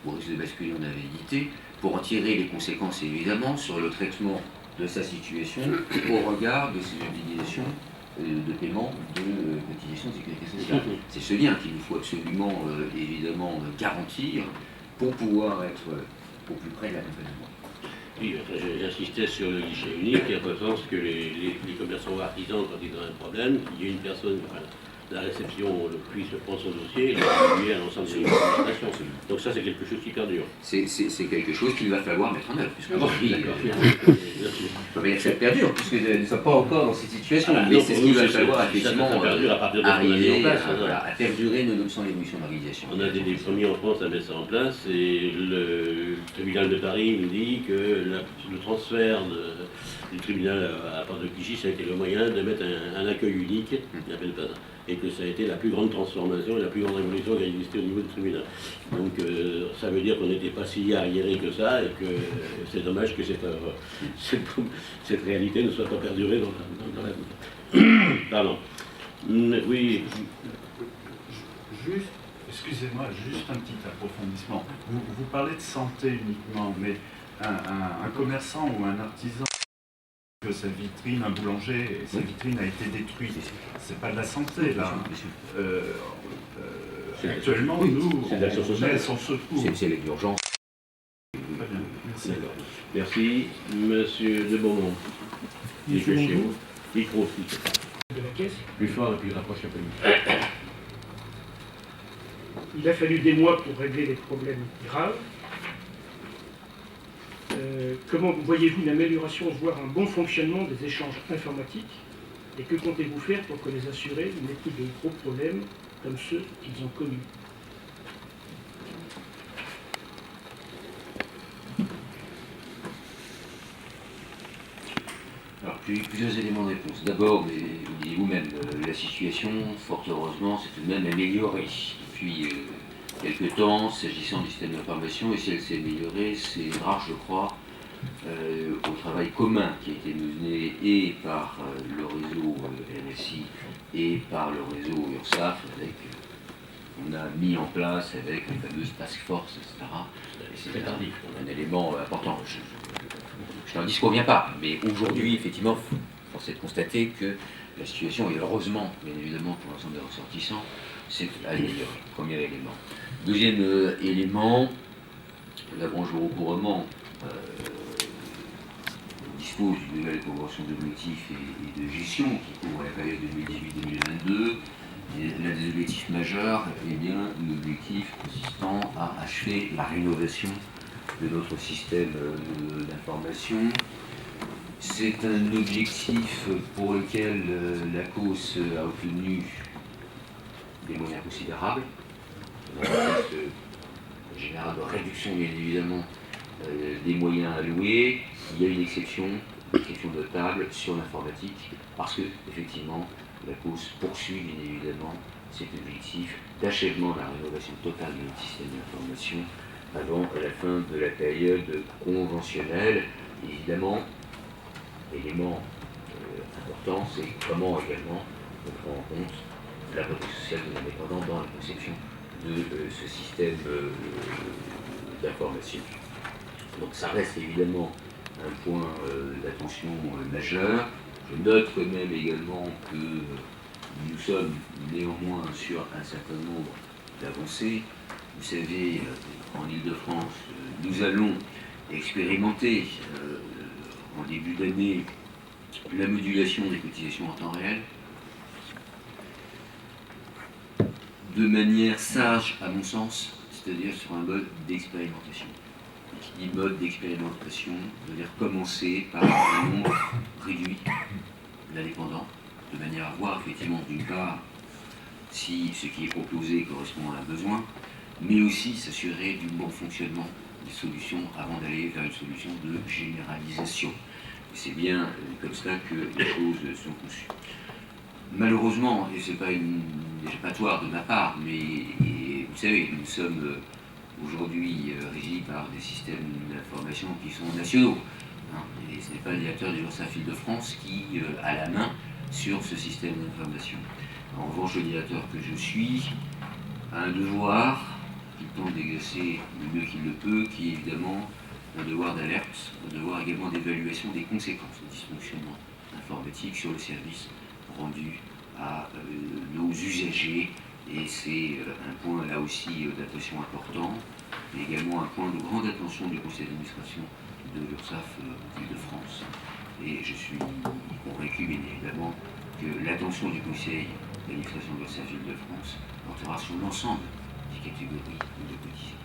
ou risque de basculer en invalidité, pour en tirer les conséquences évidemment sur le traitement de sa situation au regard de ses obligations de paiement de cotisation de sécurité sociale. C'est ce lien qu'il nous faut absolument évidemment garantir pour pouvoir être au plus près de l'accompagnement.
Oui, enfin, j'insistais sur le guichet unique, il y a pas de sens que les commerçants ou artisans, quand ils ont un problème, qu'il y ait une personne, enfin, la réception puisse prendre son dossier et l'attribuer à l'ensemble des administrations. Donc ça, c'est quelque chose qui perdure.
C'est quelque chose qu'il va falloir mettre en œuvre. Puisqu'aujourd'hui,
D'accord.
mais ça perdure, puisque nous ne sommes pas encore dans cette situation.
Ah,
mais
non,
c'est ce qu'il va falloir
ça
effectivement
perdure à partir de
arriver
place,
à perdurer nonobstant l'évolution de l'organisation.
On a été des premiers en France à mettre ça en place et le tribunal de Paris nous dit que le transfert du tribunal à part de Clichy, ça a été le moyen de mettre un accueil unique, il appelle pas ça, et que ça a été la plus grande transformation et la plus grande révolution qui a existé au niveau du tribunal. Donc ça veut dire qu'on n'était pas si arriéré que ça et que c'est dommage que cette réalité ne soit pas perdurée dans la... Pardon. Oui.
Juste, excusez-moi, juste un petit approfondissement. Vous parlez de santé uniquement, mais un commerçant ou un artisan Que sa vitrine, un boulanger, sa vitrine a été détruite. C'est pas de la santé, là. Actuellement, nous,
c'est de l'action sociale.
on met son secours.
C'est l'urgence.
Très bien, merci.
D'accord. Merci, Monsieur de Beaumont. Il est que chez vous. Micro, s'il te plaît.
De la caisse.
Plus fort et puis rapproche un peu.
Il a fallu des mois pour régler des problèmes graves. Comment voyez-vous une amélioration, voire un bon fonctionnement des échanges informatiques? Et que comptez-vous faire pour que les assurés n'aient plus de gros problèmes comme ceux qu'ils ont connus?
Alors, plusieurs éléments de réponse. D'abord, vous le dites vous-même, la situation, fort heureusement, s'est tout de même améliorée depuis quelque temps, s'agissant du système d'information, et si elle s'est améliorée, c'est grâce, je crois, au travail commun qui a été mené et par le réseau RSI et par le réseau URSSAF, on a mis en place avec les fameuses task force, etc. Et c'est un élément important. Je n'en disconviens pas, mais aujourd'hui, effectivement, force est de constater que la situation, et heureusement, bien évidemment, pour l'ensemble des ressortissants, s'est améliorée. Premier élément. Deuxième élément, la branche au recouvrement dispose d'une nouvelle convention d'objectifs et de gestion qui couvre la période 2018-2022. L'un des objectifs majeurs est bien l'objectif consistant à achever la rénovation de notre système d'information. C'est un objectif pour lequel la COS a obtenu des moyens considérables, dans le contexte général de réduction bien évidemment des moyens alloués. Il y a une exception notable sur l'informatique, parce que effectivement la COS poursuit bien évidemment cet objectif d'achèvement de la rénovation totale de notre système d'information avant la fin de la période conventionnelle. Évidemment, élément important, c'est comment également on prend en compte la protection sociale des indépendants dans la conception de ce système d'information. Donc ça reste évidemment un point d'attention majeur. Je note quand même également que nous sommes néanmoins sur un certain nombre d'avancées. Vous savez, en Ile-de-France, nous allons expérimenter en début d'année la modulation des cotisations en temps réel de manière sage, à mon sens, c'est-à-dire sur un mode d'expérimentation. Qui dit mode d'expérimentation veut dire commencer par un nombre réduit d'indépendants, de manière à voir effectivement d'une part si ce qui est proposé correspond à un besoin, mais aussi s'assurer du bon fonctionnement des solutions avant d'aller vers une solution de généralisation. C'est bien comme cela que les choses sont conçues. Malheureusement, et ce n'est pas une échappatoire de ma part, mais vous savez, nous sommes aujourd'hui régis par des systèmes d'information qui sont nationaux. Et ce n'est pas le directeur de l'URSSAF Île-de-France qui a la main sur ce système d'information. En revanche, le directeur que je suis a un devoir qu'il tente d'exercer le mieux qu'il le peut, qui est évidemment un devoir d'alerte, un devoir également d'évaluation des conséquences du dysfonctionnement informatique sur le service rendu à nos usagers. Et c'est un point là aussi d'attention important, mais également un point de grande attention du conseil d'administration de l'URSSAF Île-de-France. Et je suis convaincu, bien évidemment, que l'attention du conseil d'administration de l'URSSAF Île-de-France portera sur l'ensemble des catégories de cotisants.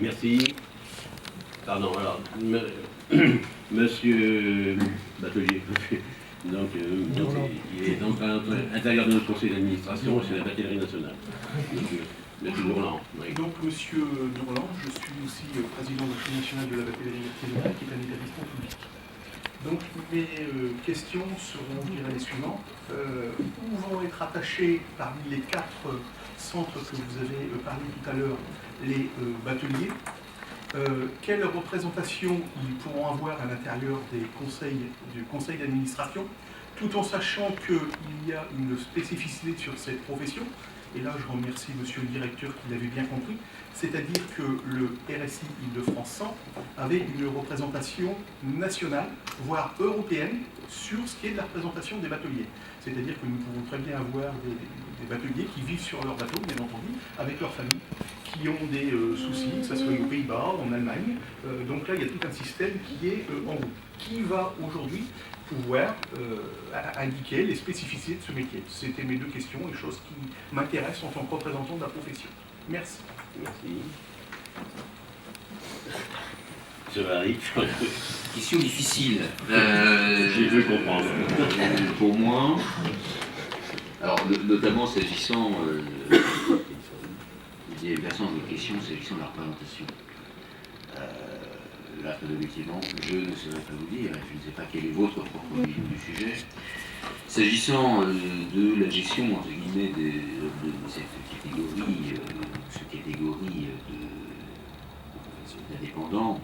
Merci. Pardon, alors, monsieur Batelier, donc, il est donc à l'intérieur de notre conseil d'administration, c'est la Batellerie nationale. Donc, monsieur Dourlan. Oui.
Donc, monsieur Dourlan, je suis aussi président de l'Office national de la Batellerie artisanale, qui est un établissement public. Donc, mes questions seront, je dirais, les suivantes. Où vont être attachés parmi les 4 centres que vous avez parlé tout à l'heure les bateliers? Quelle représentation ils pourront avoir à l'intérieur du conseil d'administration, tout en sachant qu'il y a une spécificité sur cette profession, et là je remercie monsieur le directeur qui l'avait bien compris, c'est-à-dire que le RSI Île-de-France Centre avait une représentation nationale, voire européenne, sur ce qui est de la représentation des bateliers. C'est-à-dire que nous pouvons très bien avoir des bateliers qui vivent sur leur bateau, bien entendu, avec leur famille, qui ont des soucis, que ce soit aux Pays-Bas, en Allemagne. Donc là, il y a tout un système qui est en route, qui va aujourd'hui pouvoir indiquer les spécificités de ce métier. C'était mes deux questions, les choses qui m'intéressent en tant que représentant de la profession. Merci.
Merci. Ça va arriver.
Question difficile.
J'ai cru comprendre.
Pour moi, alors notamment s'agissant des personnes de question, s'agissant de la représentation. Là, très objectivement, je ne saurais pas vous dire, je ne sais pas quelle est votre propre vision du sujet. S'agissant de la gestion, entre guillemets, de cette catégorie d'indépendants,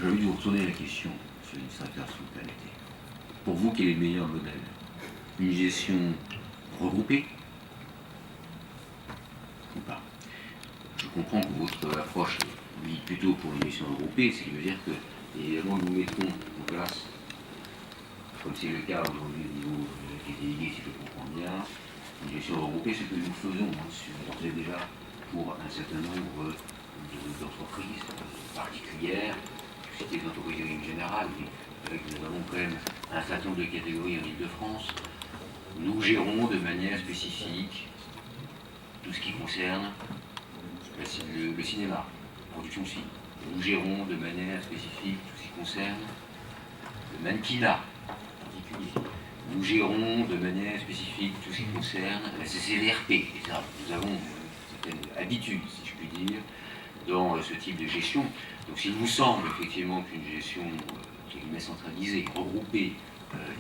j'ai envie de vous retourner la question, monsieur l'administrateur, s'il vous permettez. Pour vous, quel est le meilleur modèle? Une gestion regroupée ou pas? Je comprends que votre approche vise plutôt pour une gestion regroupée, ce qui veut dire que, évidemment, nous mettons en place, comme c'est le cas aujourd'hui au niveau des délégués, si je comprends bien, une gestion regroupée, ce que nous faisons, d'ores et déjà, pour un certain nombre d'entreprises particulières, c'était des entreprises en règle générale, mais nous avons quand même un certain nombre de catégories en Île-de-France. Nous gérons de manière spécifique tout ce qui concerne le cinéma, la production de films. Nous gérons de manière spécifique tout ce qui concerne le mannequinat en particulier. Nous gérons de manière spécifique tout ce qui concerne la CCVRP. Et ça, nous avons certaines habitudes, si je puis dire, dans ce type de gestion. Donc s'il vous semble effectivement qu'une gestion centralisée, regroupée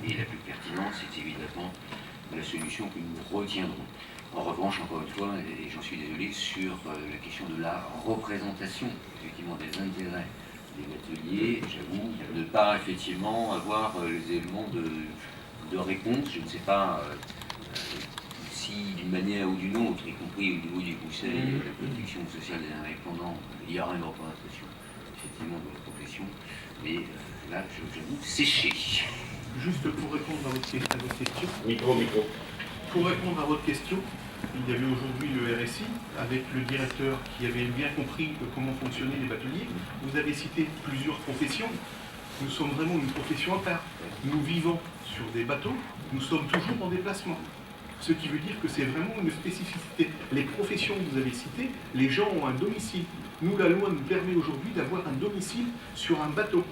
est la plus pertinente, c'est évidemment la solution que nous retiendrons. En revanche, encore une fois, et j'en suis désolé, sur la question de la représentation effectivement des intérêts des bateliers, j'avoue ne pas effectivement avoir les éléments de réponse. Je ne sais pas si d'une manière ou d'une autre, y compris au niveau du Conseil de la protection sociale des indépendants, il y aura une représentation effectivement de la profession, mais là, j'avoue, séché.
Juste pour répondre à votre question.
Micro.
Pour répondre à votre question, il y avait aujourd'hui le RSI avec le directeur qui avait bien compris comment fonctionnaient les bateliers. Vous avez cité plusieurs professions. Nous sommes vraiment une profession à part. Nous vivons sur des bateaux, nous sommes toujours en déplacement. Ce qui veut dire que c'est vraiment une spécificité. Les professions que vous avez citées, les gens ont un domicile. Nous, la loi nous permet aujourd'hui d'avoir un domicile sur un bateau.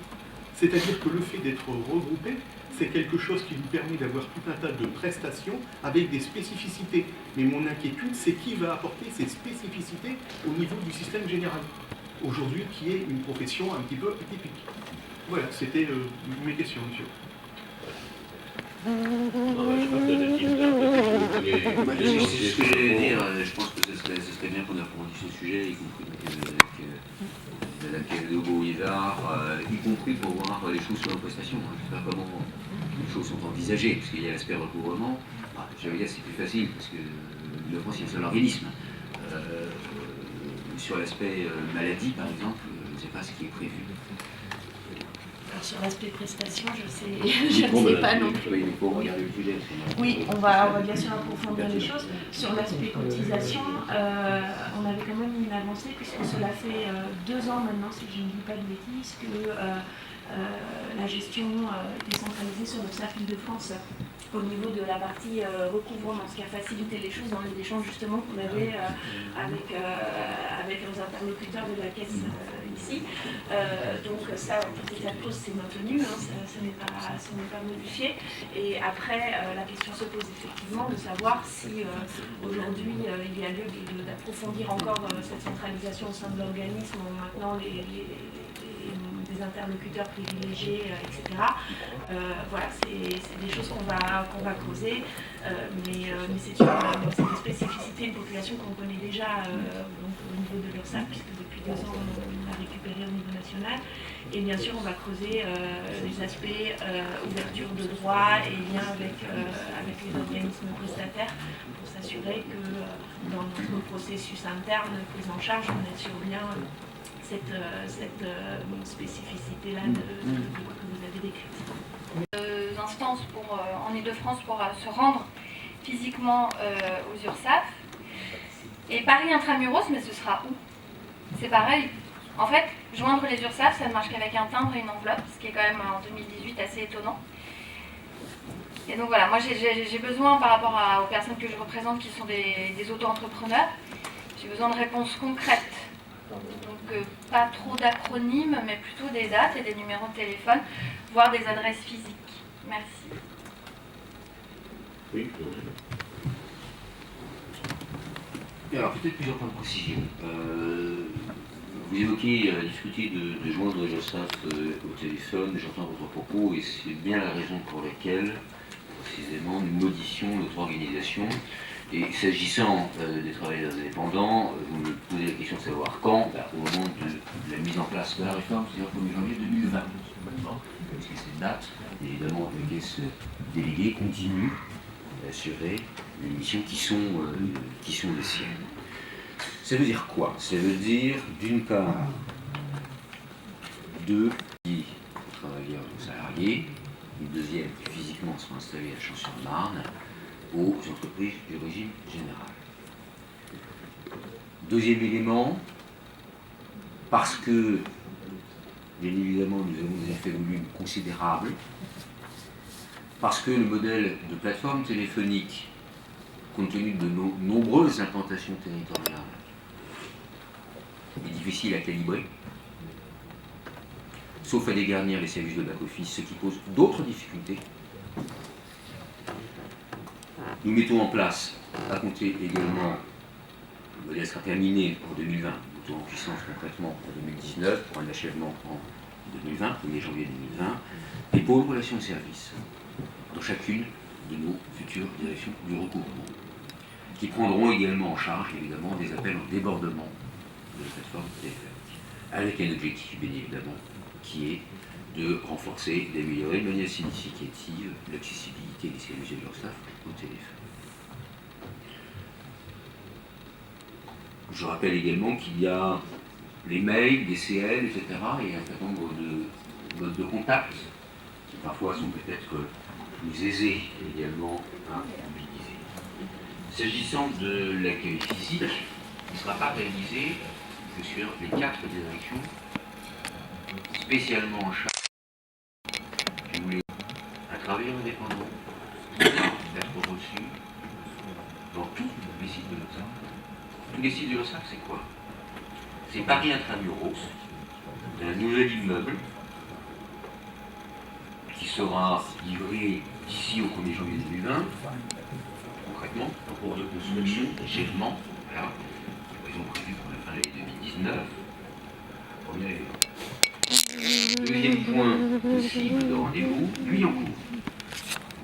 C'est-à-dire que le fait d'être regroupé, c'est quelque chose qui nous permet d'avoir tout un tas de prestations avec des spécificités. Mais mon inquiétude, c'est qui va apporter ces spécificités au niveau du système général, aujourd'hui, qui est une profession un petit peu atypique. Voilà, c'était mes questions, monsieur.
C'est ce que j'allais dire, je pense que ce serait bien qu'on approfondisse ce sujet, y compris avec Madame Lobo-Hivard, y compris pour voir les choses sur la prestation. Je ne sais pas comment les choses sont envisagées, parce qu'il y a l'aspect recouvrement. J'allais dire c'est plus facile, parce que le France, il y a un seul organisme. Sur l'aspect maladie, par exemple, je ne sais pas ce qui est prévu.
Alors, sur l'aspect prestation, je ne sais pas non plus. Oui, on va bien sûr approfondir les choses. Sur l'aspect cotisation, on avait quand même une avancée, puisque cela fait 2 ans maintenant, si je ne dis pas de bêtises, que la gestion décentralisée sur le cercle de France au niveau de la partie recouvrement, ce qui a facilité les choses dans les échanges justement qu'on avait avec nos interlocuteurs de la caisse ici. Donc ça, pour cette cause, c'est maintenu, hein, ce n'est pas modifié. Et après, la question se pose effectivement de savoir si aujourd'hui il y a lieu d'approfondir encore cette centralisation au sein de l'organisme en maintenant des interlocuteurs privilégiés, etc. Voilà, c'est des choses qu'on va creuser, mais c'est une spécificité, une population qu'on connaît déjà donc, au niveau de l'URSSAF, puisque depuis 2 ans, a récupéré au niveau national. Et bien sûr, on va creuser les aspects ouverture de droits et lien avec les organismes prestataires pour s'assurer que dans notre processus interne de prise en charge, on assure bien cette spécificité-là que vous avez décrite.
Instances en Ile-de-France pour se rendre physiquement aux URSSAF. Et Paris intramuros, mais ce sera où? C'est pareil. En fait, joindre les URSSAF, ça ne marche qu'avec un timbre et une enveloppe, ce qui est quand même en 2018 assez étonnant. Et donc voilà, moi j'ai besoin par rapport aux personnes que je représente qui sont des auto-entrepreneurs, j'ai besoin de réponses concrètes. Donc pas trop d'acronymes, mais plutôt des dates et des numéros de téléphone, voire des adresses physiques. Merci.
Oui.
Alors peut-être plusieurs points de précision. Vous évoquez la difficulté de joindre les URSSAF au téléphone, j'entends votre propos et c'est bien la raison pour laquelle, précisément, nous modifions notre organisation. Et s'agissant des travailleurs indépendants, vous me posez la question de savoir quand, au moment de la mise en place de la réforme, c'est-à-dire au 1er janvier 2020. Parce que cette date, évidemment, les caisses déléguées continuent d'assurer les missions qui sont les siennes. Ça veut dire quoi? Ça veut dire, d'une part, deux travailleurs ou salariés, une deuxième qui physiquement sont installés à Champs-sur-Marne, aux entreprises du régime général. Deuxième élément, parce que, bien évidemment, nous avons des effets volumes considérables, parce que le modèle de plateforme téléphonique, compte tenu de nos nombreuses implantations territoriales, est difficile à calibrer, sauf à dégarnir les services de back-office, ce qui pose d'autres difficultés. Nous mettons en place, à compter également, le modèle sera terminé en 2020, nous mettons en puissance concrètement en 2019, pour un achèvement en 2020, 1er janvier 2020, des pôles relations de services dans chacune de nos futures directions du recouvrement, qui prendront également en charge, évidemment, des appels en débordement de la plateforme téléphonique, avec un objectif, bien évidemment, qui est de renforcer, d'améliorer de manière significative l'accessibilité des services de l'URSSAF au téléphone. Je rappelle également qu'il y a les mails, des CL, etc., et un certain nombre de modes de contact qui parfois sont peut-être plus aisés également à mobiliser. S'agissant de l'accueil physique, il ne sera pas réalisé que sur les 4 directions spécialement en charge. Je voulais un travailleur indépendant d'être reçu dans tous les sites de l'URSSAF. Tous les sites de l'URSSAF, c'est quoi? C'est Paris intramuros, un nouvel immeuble qui sera livré d'ici au 1er janvier 2020, concrètement, en cours de construction, d'achèvement, voilà, ils ont prévu pour la fin de l'année 2019. Premier élément. Deuxième point cible de rendez-vous, Guyancourt.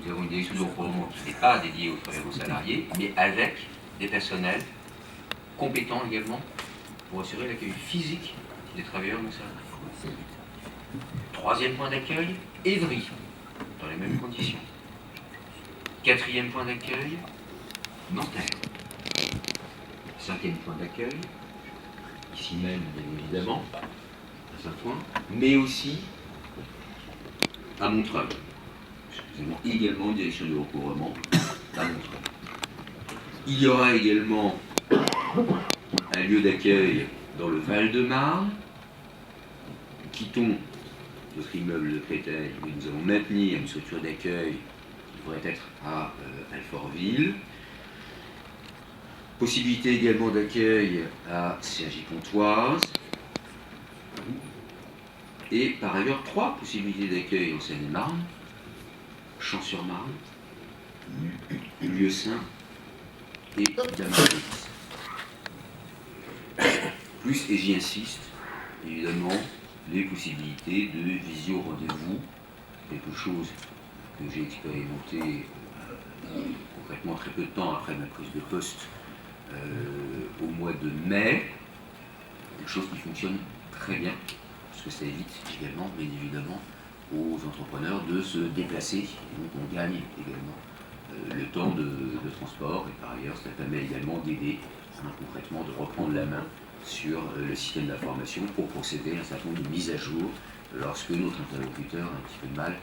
Nous avons une direction de recouvrement qui n'est pas dédiée aux travailleurs salariés, mais avec des personnels compétents également pour assurer l'accueil physique des travailleurs non salariés. Troisième point d'accueil, Évry, dans les mêmes conditions. Quatrième point d'accueil, Nanterre. Cinquième point d'accueil, ici même bien évidemment, à Saint-Ouen, mais aussi à Montreuil. Nous avons également une direction de recouvrement à Montreuil. Il y aura également un lieu d'accueil dans le Val-de-Marne. Quittons notre immeuble de Créteil, où nous allons maintenir une structure d'accueil qui pourrait être à Alfortville. Possibilité également d'accueil à Cergy-Pontoise. Et par ailleurs, 3 possibilités d'accueil en Seine-et-Marne, Champs-sur-Marne, Lieu-Saint et Damas. Plus, et j'y insiste, évidemment, les possibilités de visio-rendez-vous, quelque chose que j'ai expérimenté concrètement très peu de temps après ma prise de poste au mois de mai, quelque chose qui fonctionne très bien, parce que ça évite également, bien évidemment, aux entrepreneurs de se déplacer. Et donc on gagne également le temps de transport, et par ailleurs ça permet également d'aider concrètement de reprendre la main sur le système d'information pour procéder à un certain nombre de mises à jour lorsque notre interlocuteur a un petit peu de mal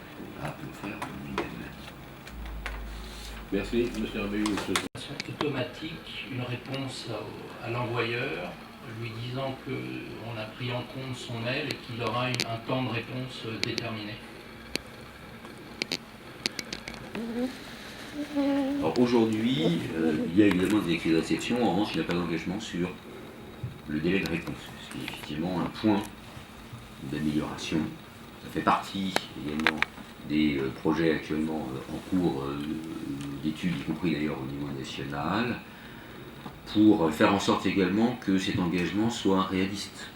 à le faire lui-même.
Merci, monsieur Hervé.
Automatique, une réponse à l'envoyeur lui disant qu'on a pris en compte son mail et qu'il aura un temps de réponse déterminé.
Alors aujourd'hui, il y a évidemment des écrits de réception, en revanche il n'y a pas d'engagement sur le délai de réponse, ce qui est effectivement un point d'amélioration. Ça fait partie également des projets actuellement en cours d'études, y compris d'ailleurs au niveau national, pour faire en sorte également que cet engagement soit réaliste.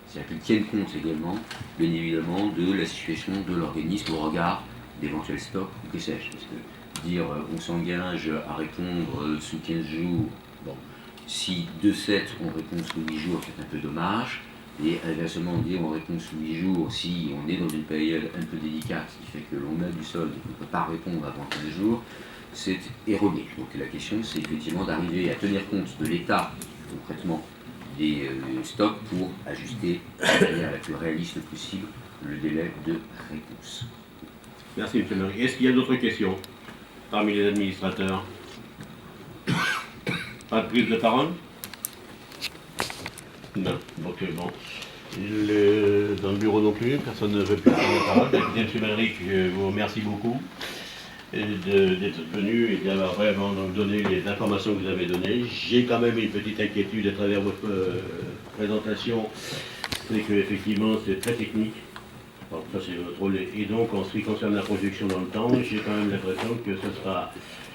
C'est-à-dire qu'il tienne compte également, bien évidemment, de la situation de l'organisme au regard d'éventuels stocks ou que sais-je. Parce que dire on s'engage à répondre sous 15 jours, bon, si de fait on répond sous 8 jours, c'est un peu dommage. Et inversement, dire on répond sous 8 jours si on est dans une période un peu délicate, ce qui fait que l'on a du solde et qu'on ne peut pas répondre avant 15 jours, c'est erroné. Donc la question, c'est effectivement d'arriver à tenir compte de l'état, concrètement, des stocks pour ajuster de manière la plus réaliste possible le délai de réponse.
Merci, M. Marie. Est-ce qu'il y a d'autres questions parmi les administrateurs? Pas de prise de parole? Non. Donc bon. Dans le bureau non plus, personne ne veut plus prendre la parole. Écoutez, M. Malric, je vous remercie beaucoup d'être venu et d'avoir vraiment donné les informations que vous avez données. J'ai quand même une petite inquiétude à travers votre présentation, c'est qu'effectivement c'est très technique. Donc ça c'est votre rôle. Et donc en ce qui concerne la projection dans le temps, j'ai quand même l'impression que ce sera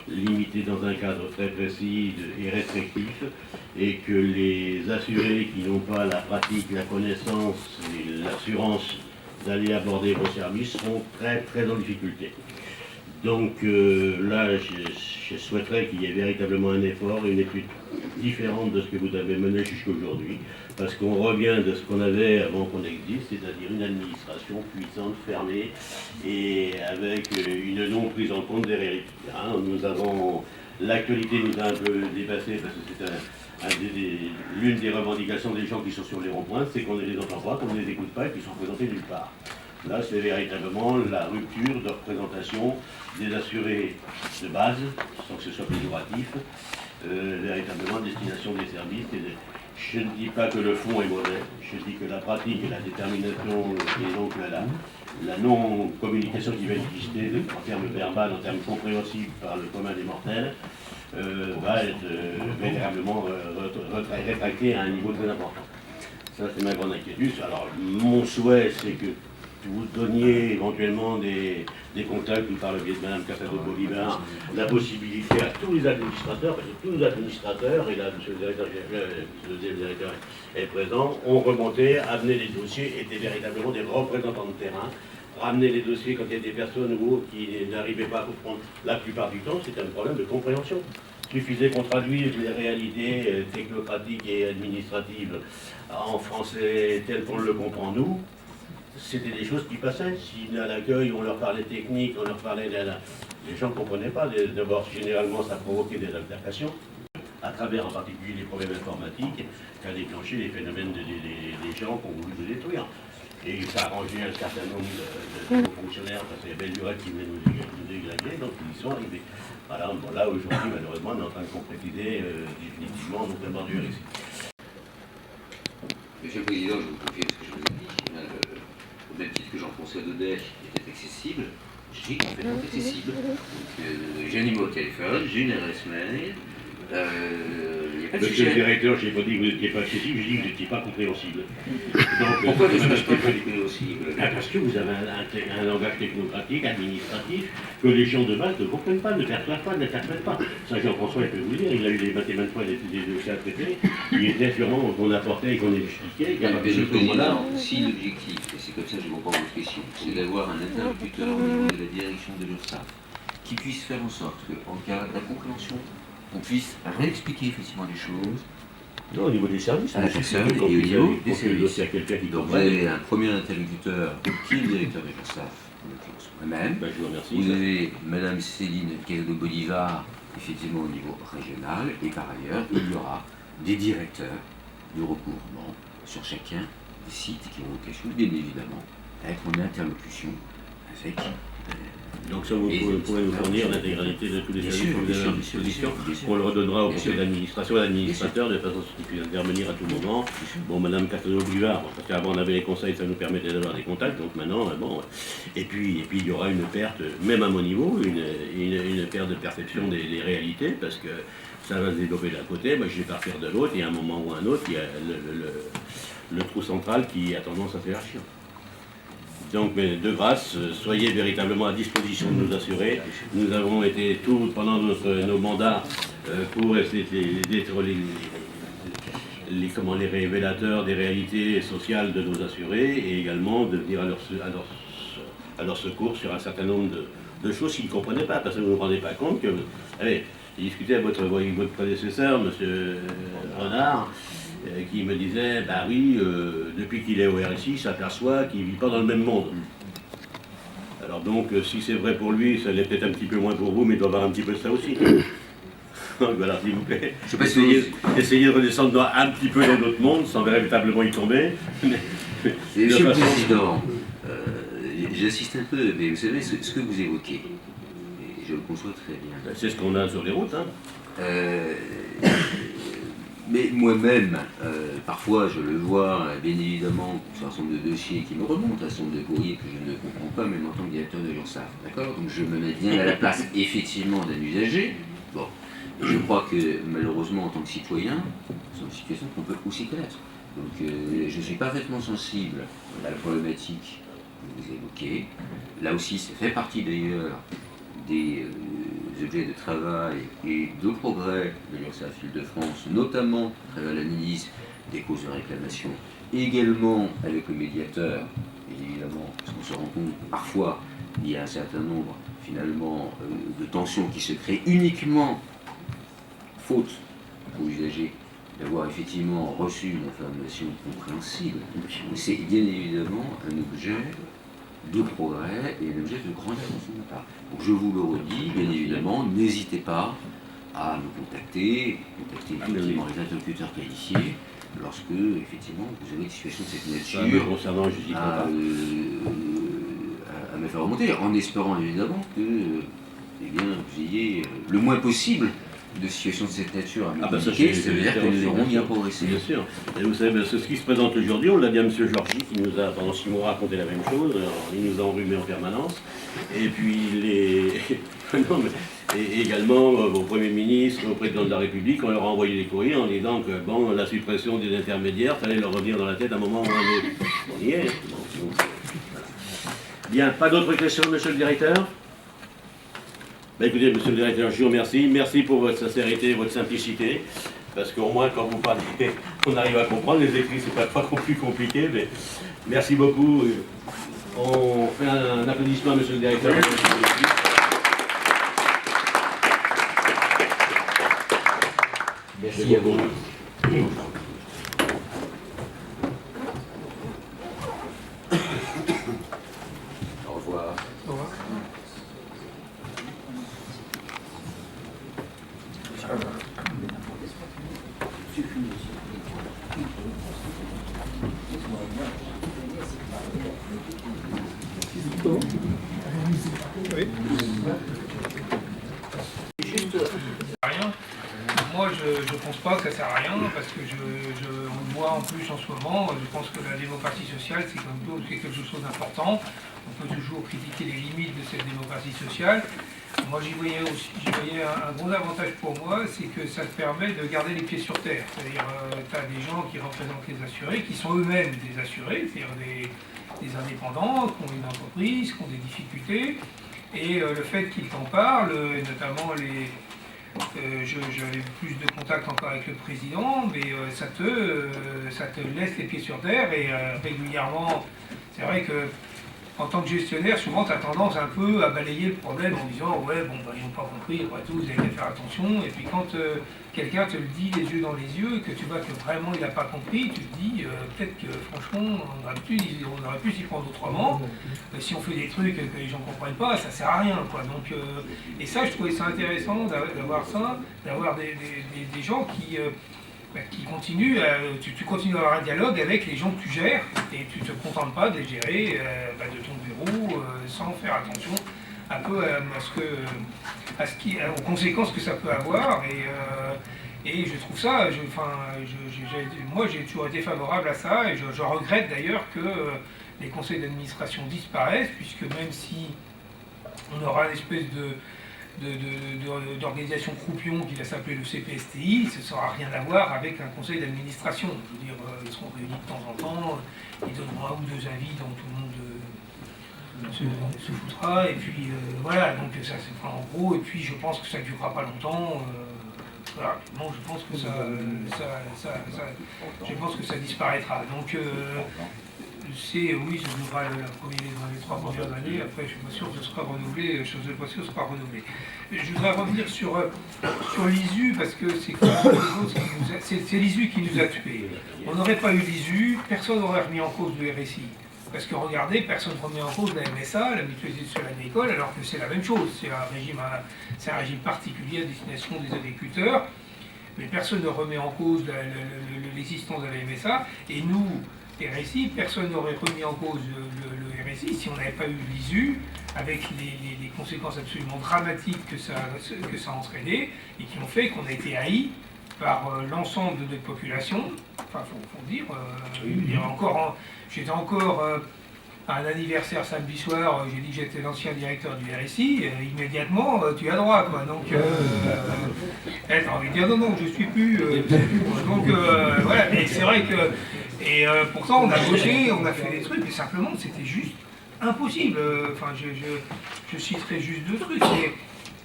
limité dans un cadre très précis et restrictif, et que les assurés qui n'ont pas la pratique, la connaissance et l'assurance d'aller aborder vos services seront très très en difficulté. Donc là, je souhaiterais qu'il y ait véritablement un effort et une étude différente de ce que vous avez mené jusqu'à aujourd'hui, parce qu'on revient de ce qu'on avait avant qu'on existe, c'est-à-dire une administration puissante, fermée, et avec une non prise en compte des réalités. L'actualité nous a un peu dépassé, parce que c'est l'une des revendications des gens qui sont sur les ronds-points, c'est qu'on ne les entend pas, qu'on ne les écoute pas et qu'ils sont présentés nulle part. Là, c'est véritablement la rupture de représentation des assurés de base, sans que ce soit péjoratif, véritablement destination des services. Je ne dis pas que le fond est mauvais, je dis que la pratique et la détermination et donc la non-communication qui va exister en termes verbal, en termes compréhensibles par le commun des mortels, va être véritablement rétractée à un niveau très important. Ça, c'est ma grande inquiétude. Alors, mon souhait, c'est que vous donniez éventuellement des contacts par le biais de Mme Casado-Bolivar, la possibilité à tous les administrateurs, parce que tous les administrateurs, et là M. le directeur est présent, ont remonté, amené des dossiers, étaient véritablement des représentants de terrain, ramener les dossiers quand il y a des personnes ou autres qui n'arrivaient pas à comprendre. La plupart du temps, c'est un problème de compréhension. Il suffisait qu'on traduise les réalités technocratiques et administratives en français tel qu'on le comprend nous. C'était des choses qui passaient. Si à l'accueil, on leur parlait technique, on leur parlait les gens ne comprenaient pas. D'abord, généralement, ça provoquait des altercations, à travers en particulier les problèmes informatiques, qui a déclenché les phénomènes des gens qui ont voulu nous détruire. Et ça a arrangé un certain nombre de fonctionnaires, parce qu'il y avait Lurette qui venait nous déglaguer, donc ils y sont arrivés. Voilà, bon, là, aujourd'hui, malheureusement, on est en train de concrétiser définitivement notre demande du récit.
Monsieur le Président, je vous confirme ce que je vous ai dit. Au même titre que Jean-François Daudet était accessible, j'ai complètement accessible. J'ai un numéro de téléphone, j'ai une adresse mail.
Monsieur le directeur, je n'ai pas dit que vous n'étiez pas accessible, j'ai dit que vous n'étiez pas compréhensible. Donc,
pourquoi ne suis-je pas compréhensible?
Parce que vous avez un langage technocratique, administratif, que les gens de base ne comprennent pas, ne perçoivent pas, n'interprètent pas. Ça, Jean-François, il peut vous le dire, il a eu des maintes fois des dossiers à traiter, il était sûrement qu'on apportait et qu'on expliquait.
Monsieur le Président, si l'objectif, et c'est comme ça que je comprends votre question, c'est d'avoir un interlocuteur au niveau de la direction de l'URSSAF qui puisse faire en sorte qu'en cas d'incompréhension, on puisse réexpliquer effectivement les choses
Non, au niveau des services.
À la personne et au niveau des services.
Donc
vous avez un premier interlocuteur qui est le directeur de l'URSSAF, en l'occurrence moi-même.
Je vous remercie.
Vous avez Madame Céline Caldo-Bolivar, effectivement au niveau régional, et par ailleurs, il y aura des directeurs de recouvrement sur chacun des sites qui ont vocation, bien évidemment, à être en interlocution avec...
donc ça, vous pourrez nous fournir l'intégralité de tous les services que vous avez à disposition. On le redonnera au conseil d'administration, à l'administrateur, de façon à ce qu'il puisse intervenir à tout moment. Bon, Madame Castelnau-Brivard, parce qu'avant on avait les conseils, ça nous permettait d'avoir des contacts, donc maintenant, bon... Et puis il y aura une perte, même à mon niveau, une perte de perception des réalités, parce que ça va se développer d'un côté, moi je vais partir de l'autre, et à un moment ou à un autre, il y a le trou central qui a tendance à s'élargir. Donc, mais de grâce, soyez véritablement à disposition de nos assurés. Nous avons été tout pendant nos mandats pour essayer d'être les révélateurs des réalités sociales de nos assurés et également de venir à leur secours sur un certain nombre de choses qu'ils ne comprenaient pas, parce que vous ne vous rendez pas compte que... Allez, j'ai discuté avec votre prédécesseur, M. Renard, qui me disait, bah oui, depuis qu'il est au RSI, il s'aperçoit qu'il ne vit pas dans le même monde. Alors donc, si c'est vrai pour lui, ça l'est peut-être un petit peu moins pour vous, mais il doit y avoir un petit peu de ça aussi. Donc voilà, s'il vous plaît, essayez de redescendre un petit peu dans notre monde, sans véritablement y tomber.
Monsieur le Président, j'insiste un peu, mais vous savez, ce que vous évoquez, et je le conçois très bien.
C'est ce qu'on a sur les routes, hein.
Mais moi-même, parfois je le vois, bien évidemment, sur un certain nombre de dossiers qui me remontent, un certain nombre de courriers que je ne comprends pas, même en tant que directeur de l'URSSAF. D'accord ? Donc je me mets bien à la place, effectivement, d'un usager. Bon, je crois que malheureusement, en tant que citoyen, c'est une situation qu'on peut aussi connaître. Donc je suis parfaitement sensible à la problématique que vous évoquez. Là aussi, ça fait partie d'ailleurs des objets de travail et de progrès de l'URSSAF Île-de-France, notamment à travers l'analyse des causes de réclamation, également avec le médiateur, évidemment, parce qu'on se rend compte que parfois il y a un certain nombre finalement de tensions qui se créent uniquement faute aux usagers d'avoir effectivement reçu une information compréhensible. C'est bien évidemment un objet de progrès et un objet de grande attention de ma part. Donc je vous le redis, bien évidemment, n'hésitez pas à nous contacter effectivement les interlocuteurs qualifiés lorsque effectivement vous avez une situation de cette nature à me faire remonter, en espérant évidemment que vous ayez le moins possible de situations de cette nature à me communiquer, ça veut dire que nous aurons bien progressé.
Bien sûr. Et vous savez, ce qui se présente aujourd'hui, on l'a dit à M. Georgie, qui nous a pendant 6 mois raconté la même chose, il nous a enrhumés en permanence. Et puis et également au Premier ministre, au Président de la République, on leur a envoyé des courriers en disant que bon, la suppression des intermédiaires, il fallait leur revenir dans la tête à un moment ou à un autre. On y est. Bien, pas d'autres questions, Monsieur le Directeur ? Ben écoutez, Monsieur le Directeur, je vous remercie. Merci pour votre sincérité et votre simplicité. Parce qu'au moins, quand vous parlez, on arrive à comprendre. Les écrits, c'est pas plus compliqué. Mais merci beaucoup. On fait un applaudissement à Monsieur le Directeur.
Merci à vous. Au revoir.
Au revoir.
Oui. Rien. Moi, je ne pense pas que ça sert à rien, parce que on le voit en plus en ce moment. Je pense que la démocratie sociale, c'est quelque chose d'important. On peut toujours critiquer les limites de cette démocratie sociale. Moi, j'y voyais un gros avantage pour moi, c'est que ça te permet de garder les pieds sur terre. C'est-à-dire, tu as des gens qui représentent les assurés, qui sont eux-mêmes des assurés, c'est-à-dire des indépendants, qui ont une entreprise, qui ont des difficultés. Et le fait qu'ils t'en parlent, notamment j'avais plus de contact encore avec le président, mais ça te laisse les pieds sur terre et régulièrement, c'est vrai que en tant que gestionnaire, souvent, tu as tendance un peu à balayer le problème en disant « ouais, bon, bah, ils n'ont pas compris, après tout, vous avez qu'à faire attention ». Et puis quand quelqu'un te le dit les yeux dans les yeux, que tu vois que vraiment il n'a pas compris, tu te dis peut-être que franchement, on aurait pu s'y prendre autrement. Si on fait des trucs que les gens ne comprennent pas, ça ne sert à rien, quoi. Donc, et ça, je trouvais ça intéressant d'avoir ça, d'avoir des gens qui continuent, tu continues à avoir un dialogue avec les gens que tu gères et tu ne te contentes pas de les gérer de ton bureau sans faire attention un peu aux conséquences que ça peut avoir. Et je trouve ça, moi j'ai toujours été favorable à ça et je regrette d'ailleurs que les conseils d'administration disparaissent, puisque même si on aura une espèce d'organisation croupion qui va s'appeler le CPSTI, ça n'aura rien à voir avec un conseil d'administration. Je veux dire, ils seront réunis de temps en temps, ils donneront un ou deux avis dont tout le monde se foutra, et puis voilà, donc ça c'est en gros, et puis je pense que ça ne durera pas longtemps. Voilà, bon, je pense que ça disparaîtra. Donc oui, ça durera dans les 3 premières années, après je ne suis pas sûr que ce sera renouvelé, Je voudrais revenir sur l'ISU, parce que c'est l'ISU qui nous a tués. On n'aurait pas eu l'ISU, personne n'aurait remis en cause le RSI. Parce que regardez, personne ne remet en cause la MSA, la mutualité sociale agricole, alors que c'est la même chose. C'est un régime particulier à destination des agriculteurs, mais personne ne remet en cause l'existence de la MSA. Et nous, RSI, personne n'aurait remis en cause le RSI si on n'avait pas eu l'ISU, avec les conséquences absolument dramatiques que ça a entraîné, et qui ont fait qu'on a été haï par l'ensemble de notre population. Enfin, faut dire, j'étais encore à un anniversaire samedi soir, j'ai dit que j'étais l'ancien directeur du RSI, immédiatement tu as droit, quoi. Donc, t'as envie de dire non, je suis plus. Donc, voilà, mais c'est vrai que. Et pourtant, on a bossé, on a fait des trucs, mais simplement, c'était juste impossible. Enfin, je citerai juste 2 trucs.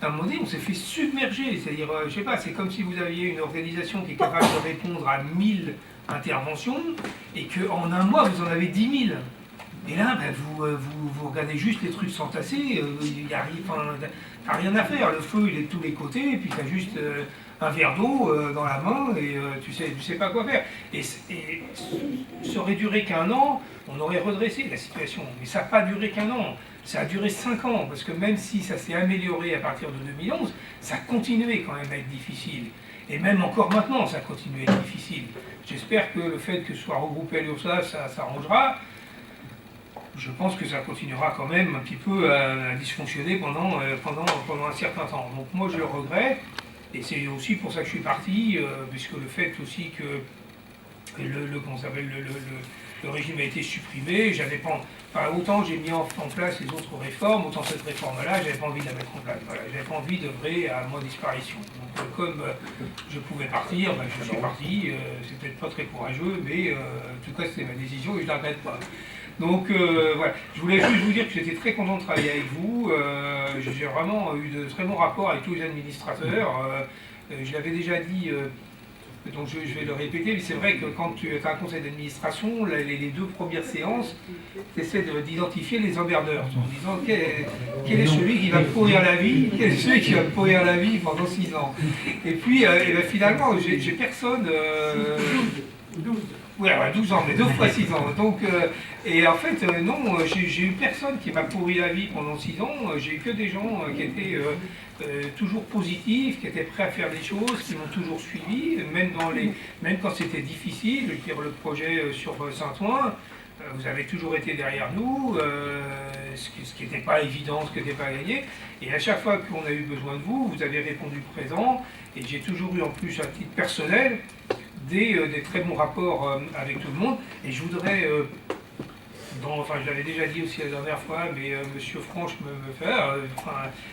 À un moment donné, on s'est fait submerger, c'est-à-dire, je sais pas, c'est comme si vous aviez une organisation qui est capable de répondre à 1000 interventions et qu'en un mois, vous en avez 10 000. Et là, vous regardez juste les trucs s'entasser, t'as rien à faire, le feu il est de tous les côtés, et puis t'as juste un verre d'eau dans la main, et tu sais pas quoi faire. Et ça aurait duré qu'1 an, on aurait redressé la situation. Mais ça n'a pas duré qu'1 an, ça a duré 5 ans, parce que même si ça s'est amélioré à partir de 2011, ça continuait quand même à être difficile. Et même encore maintenant, ça continue à être difficile. J'espère que le fait que ce soit regroupé à l'URSSAF, ça s'arrangera. Je pense que ça continuera quand même un petit peu à dysfonctionner pendant un certain temps. Donc moi je le regrette, et c'est aussi pour ça que je suis parti, puisque le fait aussi que le régime a été supprimé, j'avais pas, autant j'ai mis en place les autres réformes, autant cette réforme-là, j'avais pas envie de la mettre en place. Voilà, j'avais pas envie d'œuvrer à ma disparition. Donc comme je pouvais partir, je suis parti, c'est peut-être pas très courageux, mais en tout cas c'était ma décision et je ne la regrette pas. Donc voilà, je voulais juste vous dire que j'étais très content de travailler avec vous. J'ai vraiment eu de très bons rapports avec tous les administrateurs. Je l'avais déjà dit, donc je vais le répéter, mais c'est vrai que quand tu as un conseil d'administration, les 2 premières séances, tu essaies d'identifier les emmerdeurs, en disant quel est celui qui va me pourrir la vie, quel est celui qui va me pourrir la vie pendant 6 ans. Et puis finalement, j'ai personne. 12 ans, mais 2 fois 6 ans. Donc, et en fait, non, j'ai eu personne qui m'a pourri la vie pendant 6 ans. J'ai eu que des gens qui étaient toujours positifs, qui étaient prêts à faire des choses, qui m'ont toujours suivi, même quand c'était difficile. Je veux dire, le projet sur Saint-Ouen, vous avez toujours été derrière nous, ce qui n'était pas évident, ce qui n'était pas gagné. Et à chaque fois qu'on a eu besoin de vous, vous avez répondu présent. Et j'ai toujours eu en plus, à titre personnel, des très bons rapports avec tout le monde. Et je voudrais, je l'avais déjà dit aussi la dernière fois, mais M. Franche me fait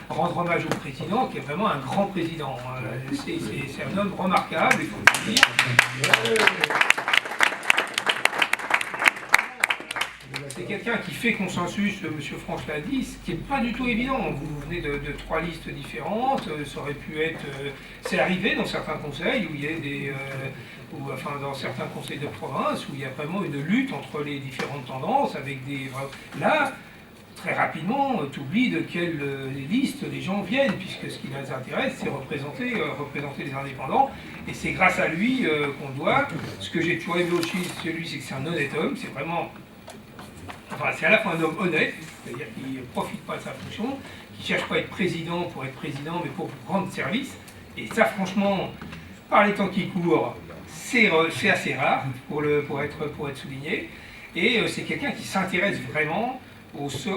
rendre hommage au président, qui est vraiment un grand président. C'est un homme remarquable, il faut le dire. C'est quelqu'un qui fait consensus, M. Franche l'a dit, ce qui n'est pas du tout évident. Vous venez de 3 listes différentes, ça aurait pu être... c'est arrivé dans certains conseils où il y a des... dans certains conseils de province, où il y a vraiment une lutte entre les différentes tendances, avec des... Là, très rapidement, tu oublies de quelle liste les gens viennent, puisque ce qui les intéresse, c'est représenter les indépendants, et c'est grâce à lui qu'on doit. Ce que j'ai toujours aimé aussi chez lui, c'est que c'est un honnête homme, c'est vraiment... Enfin, c'est à la fois un homme honnête, c'est-à-dire qu'il ne profite pas de sa fonction, qui ne cherche pas à être président pour être président, mais pour rendre service. Et ça, franchement, par les temps qui courent, c'est assez rare pour être souligné. Et c'est quelqu'un qui s'intéresse vraiment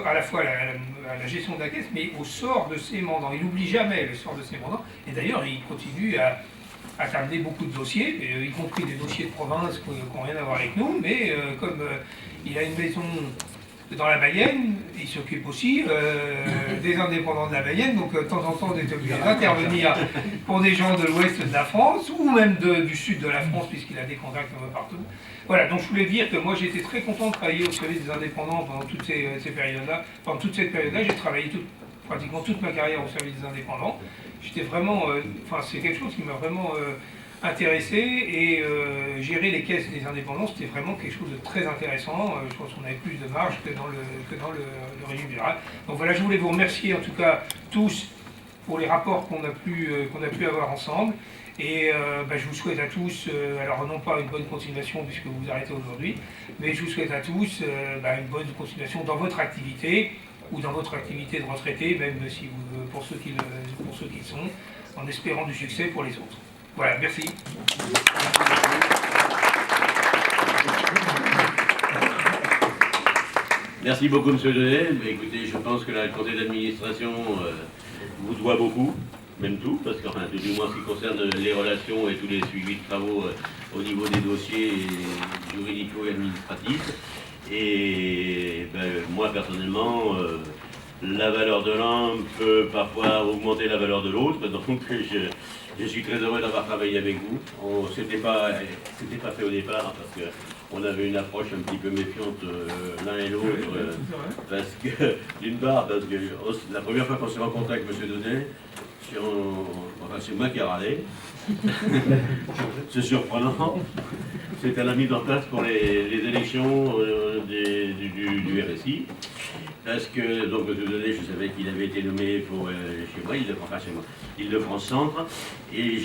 à la fois à la gestion de la caisse, mais au sort de ses mandants. Il n'oublie jamais le sort de ses mandants. Et d'ailleurs, il continue à terminer beaucoup de dossiers, y compris des dossiers de province qui n'ont rien à voir avec nous. Mais comme il a une maison dans la Mayenne, il s'occupe aussi des indépendants de la Mayenne, donc de temps en temps, on est obligé d'intervenir pour des gens de l'ouest de la France, ou même du sud de la France, puisqu'il a des contacts un peu partout. Voilà, donc je voulais dire que moi j'étais très content de travailler au service des indépendants pendant toutes ces périodes-là. Pendant toute cette période-là, j'ai travaillé pratiquement toute ma carrière au service des indépendants. J'étais vraiment, c'est quelque chose qui m'a vraiment intéressé, et gérer les caisses des indépendants, c'était vraiment quelque chose de très intéressant. Je pense qu'on avait plus de marge que dans le régime général. Donc voilà, je voulais vous remercier en tout cas tous pour les rapports qu'on a pu avoir ensemble. Et je vous souhaite à tous, alors non pas une bonne continuation puisque vous vous arrêtez aujourd'hui, mais je vous souhaite à tous une bonne continuation dans votre activité, ou dans votre activité de retraité, même si pour ceux qui sont, en espérant du succès pour les autres. Voilà, merci.
Merci beaucoup, M. Donnet. Écoutez, je pense que le conseil d'administration vous doit beaucoup, même tout, parce qu'enfin, du moins en ce qui concerne les relations et tous les suivis de travaux au niveau des dossiers juridico et administratifs. Et moi, personnellement, la valeur de l'un peut parfois augmenter la valeur de l'autre, donc je suis très heureux d'avoir travaillé avec vous. C'était pas fait au départ, parce qu'on avait une approche un petit peu méfiante l'un et l'autre, parce que, d'une part, parce que la première fois qu'on s'est rencontré avec M. Donnet, c'est moi qui ai râlé. C'est surprenant. C'était la mise en place pour les élections du RSI. Parce que, donc, M. Donnet, je savais qu'il avait été nommé pour chez moi, Île-de-France Centre. Et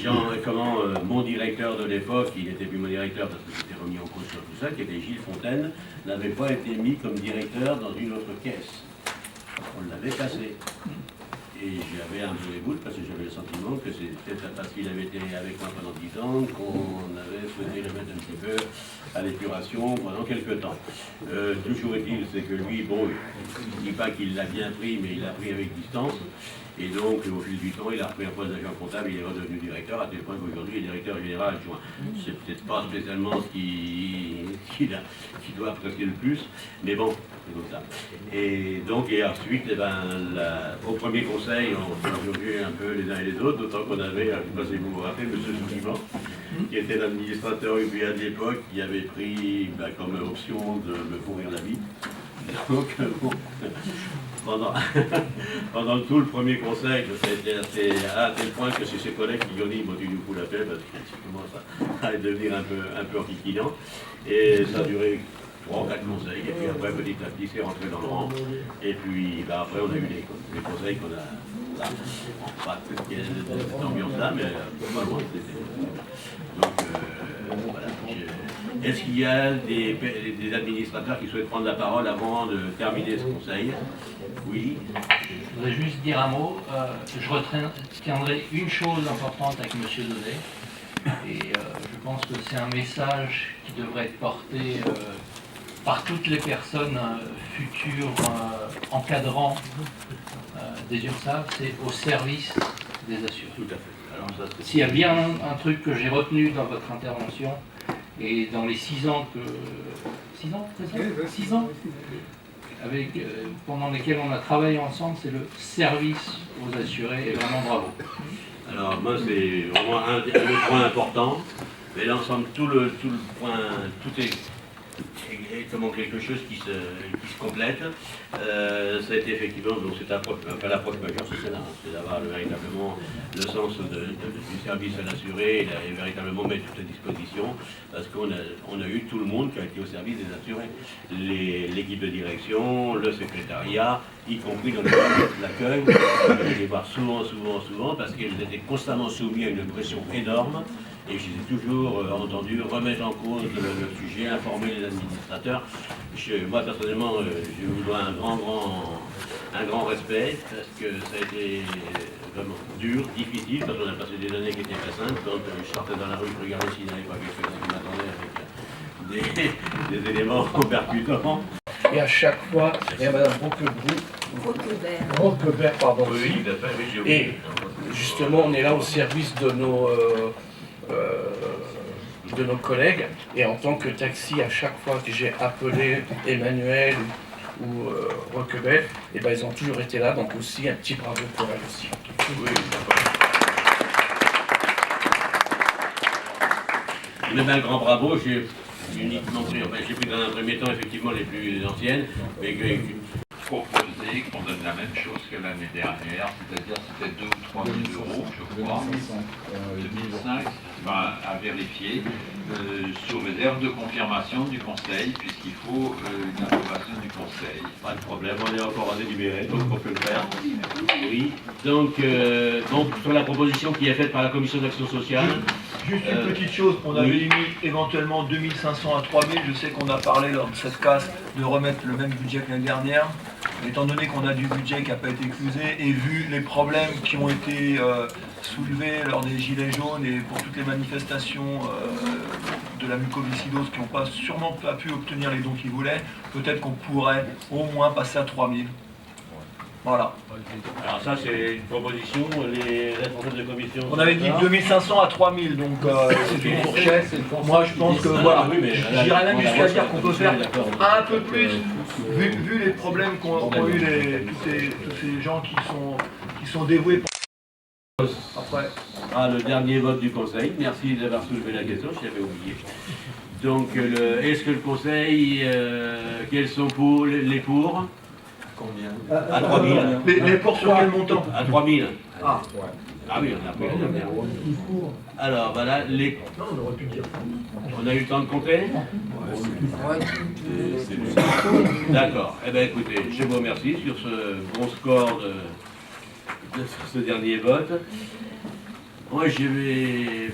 mon directeur de l'époque, il n'était plus mon directeur parce que j'étais remis en cause sur tout ça, qui était Gilles Fontaine, n'avait pas été mis comme directeur dans une autre caisse. On l'avait passé. Et j'avais un peu les boules parce que j'avais le sentiment que c'était parce qu'il avait été avec moi pendant 10 ans qu'on avait souhaité le mettre un petit peu à l'épuration pendant quelques temps. Toujours est-il, c'est que lui, bon, je ne dis pas qu'il l'a bien pris, mais il l'a pris avec distance. Et donc, au fil du temps, il a repris un poste d'agent comptable, il est redevenu directeur, à tel point qu'aujourd'hui, il est directeur général adjoint. C'est peut-être pas spécialement ce qui doit apprécier le plus, mais bon, c'est comme ça. Et donc, et ensuite, au premier conseil, on s'est revu un peu les uns et les autres, d'autant qu'on avait, je ne sais pas si vous vous rappelez, M. Souliman, qui était l'administrateur UBA de l'époque, qui avait pris comme option de me pourrir la vie. Donc, bon, pendant tout le premier conseil, ça a été à tel point que c'est ses collègues qui ont dit, bon, tu nous fous la paix, parce que tu commences à devenir un peu enquiquinant. Et ça a duré 3 ou 4 conseils, et puis après, petit à petit, c'est rentré dans le rang. Et puis, après, on a eu les conseils qu'on a, là, pas cette ambiance-là, mais pas loin, c'était... Donc, voilà. Est-ce qu'il y a des administrateurs qui souhaitent prendre la parole avant de terminer ce conseil? Oui.
Je voudrais juste dire un mot. Je retiendrai une chose importante avec M. Donnet. Et je pense que c'est un message qui devrait être porté par toutes les personnes futures encadrants des URSSAF, c'est au service des assurés.
Tout à fait.
S'il y a bien un truc que j'ai retenu dans votre intervention, et dans les 6 ans que... 6 ans, c'est ça 6 ans pendant lesquels on a travaillé ensemble, c'est le service aux assurés, et vraiment bravo.
Alors moi, c'est vraiment un point important, mais l'ensemble, tout est comment quelque chose qui se complète. Ça a été effectivement, donc c'est l'approche majeure, c'est d'avoir véritablement le sens du service à l'assuré et véritablement mettre tout à disposition, parce qu'on a eu tout le monde qui a été au service des assurés. L'équipe de direction, le secrétariat, y compris dans les services d'accueil, je les voir souvent, parce qu'ils étaient constamment soumis à une pression énorme. Et je les ai toujours entendu remettre en cause le sujet, informer les administrateurs. Moi, personnellement, je vous dois un grand respect, parce que ça a été vraiment dur, difficile, parce qu'on a passé des années qui étaient très simples. Quand je sortais dans la rue, je regardais s'il n'y avait pas quelque chose qui m'attendait avec des éléments percutants.
Et à chaque fois, il y a Mme Roquebert, pardon.
Oui,
et justement, on est là au service de nos collègues, et en tant que taxi, à chaque fois que j'ai appelé Emmanuel ou Roquebert, et ben ils ont toujours été là, donc aussi un petit bravo pour elle aussi.
Oui, même un grand bravo, j'ai uniquement pris, j'ai pris dans un premier temps effectivement les plus anciennes, mais
proposer qu'on donne la même chose que l'année dernière, c'est-à-dire c'était 2 ou 3 000 euros, je crois, 2005, à vérifier, sous réserve de confirmation du Conseil, puisqu'il faut une approbation du Conseil.
Pas de problème, on est encore à délibérer, donc on peut le faire. Oui, donc sur la proposition qui est faite par la Commission d'action sociale.
Juste une petite chose, on avait mis éventuellement 2500 à 3000, je sais qu'on a parlé lors de cette casse de remettre le même budget que l'année dernière. Étant donné qu'on a du budget qui n'a pas été éclusé et vu les problèmes qui ont été soulevés lors des Gilets jaunes et pour toutes les manifestations de la mucoviscidose qui n'ont sûrement pas pu obtenir les dons qu'ils voulaient, peut-être qu'on pourrait au moins passer à 3000. Voilà.
Alors ça c'est une proposition, les responsables de commission...
On avait dit 2500 à 3000, donc c'est une fourchette. Moi je pense que voilà, j'irais même jusqu'à dire qu'on peut faire un peu plus, vu les problèmes qu'ont eu tous ces gens qui sont dévoués pour... Après.
Ah, le dernier vote du Conseil, merci d'avoir soulevé la question, je l'avais oublié. Donc est-ce que le Conseil, quels sont les pour? Combien? À 3000.
Les pour sur quel montant?
À 3000.
Ah.
Ah oui, on a pris la dernière. Alors voilà,
Non, on aurait pu dire.
On a eu le temps de compter? D'accord. Eh bien écoutez, je vous remercie sur ce bon score de ce dernier vote. Moi je vais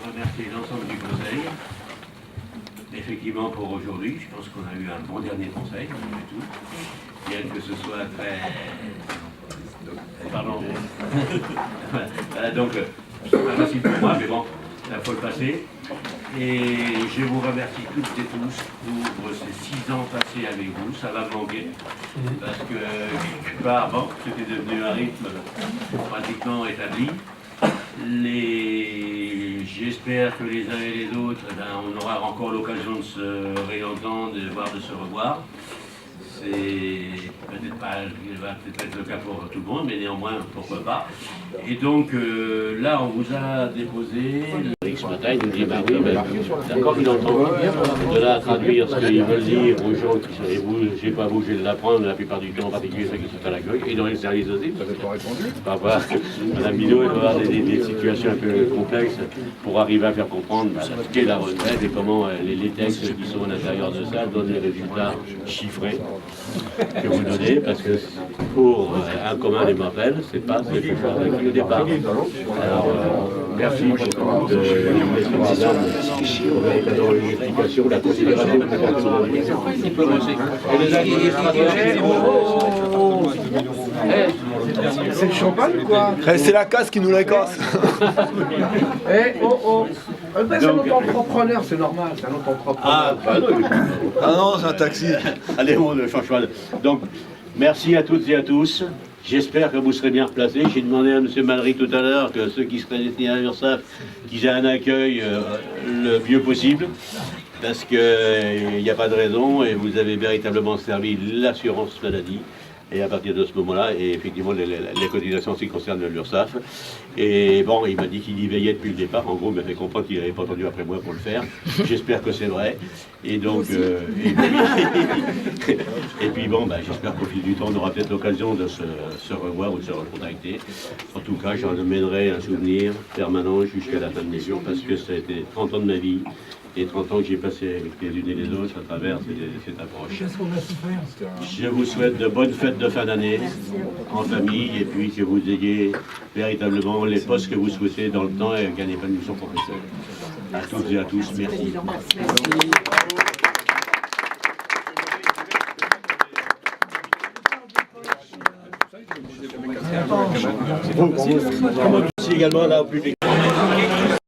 remercier l'ensemble du Conseil. Effectivement pour aujourd'hui, je pense qu'on a eu un bon dernier conseil, malgré tout. Bien que ce soit très... Pardon. Voilà, donc, c'est pas facile pour moi, mais bon, il faut le passer. Et je vous remercie toutes et tous pour ces 6 ans passés avec vous. Ça va me manquer, parce que quelque part, bon, c'était devenu un rythme pratiquement établi. J'espère que les uns et les autres, on aura encore l'occasion de se réentendre, de se revoir. C'est peut-être pas le cas pour tout le monde, mais néanmoins, pourquoi pas. Et donc, là, on vous a déposé... Ce matin, il nous dit, bah oui, d'accord, il entend. De là à traduire ce qu'ils veulent dire aux gens qui sont... Et vous, j'ai pas bougé de l'apprendre, la plupart du temps, en particulier ceux qui sont à l'accueil, et dans les services aussi. Vous n'avez pas répondu. Parfois, Madame Bidot, elle va avoir des situations un peu complexes pour arriver à faire comprendre ce qu'est la retraite et comment les textes qui sont à l'intérieur de ça donnent les résultats chiffrés que vous donnez, parce que pour un commun des mortels, c'est pas ce que je fais avec le départ. Alors, merci pour l'explication, la considération de
c'est le champagne quoi? C'est la casse qui nous la casse. C'est un auto-entrepreneur, c'est normal, c'est un auto-entrepreneur. Ah non, c'est un taxi.
Allez, on ne change pas. Donc, merci à toutes et à tous. J'espère que vous serez bien replacés. J'ai demandé à M. Malry tout à l'heure que ceux qui seraient destinés à l'URSSAF, qu'ils aient un accueil le mieux possible, parce qu'il n'y a pas de raison et vous avez véritablement servi l'assurance maladie.
Et à partir de ce moment-là, et effectivement, les cotisations en ce qui concerne l'URSSAF. Et bon, il m'a dit qu'il y veillait depuis le départ. En gros, il m'a fait comprendre qu'il n'avait pas entendu après moi pour le faire. J'espère que c'est vrai. Et donc, et puis bon, j'espère qu'au fil du temps, on aura peut-être l'occasion de se revoir ou de se recontacter. En tout cas, j'en amènerai un souvenir permanent jusqu'à la fin de mes jours, parce que ça a été 30 ans de ma vie. Et 30 ans que j'ai passé avec les unes et les autres à travers cette approche. Je vous souhaite de bonnes fêtes de fin d'année en famille et puis que vous ayez véritablement les postes que vous souhaitez dans le temps et avec un épanouissement professionnel. À toutes et à tous, merci. Merci également là au public.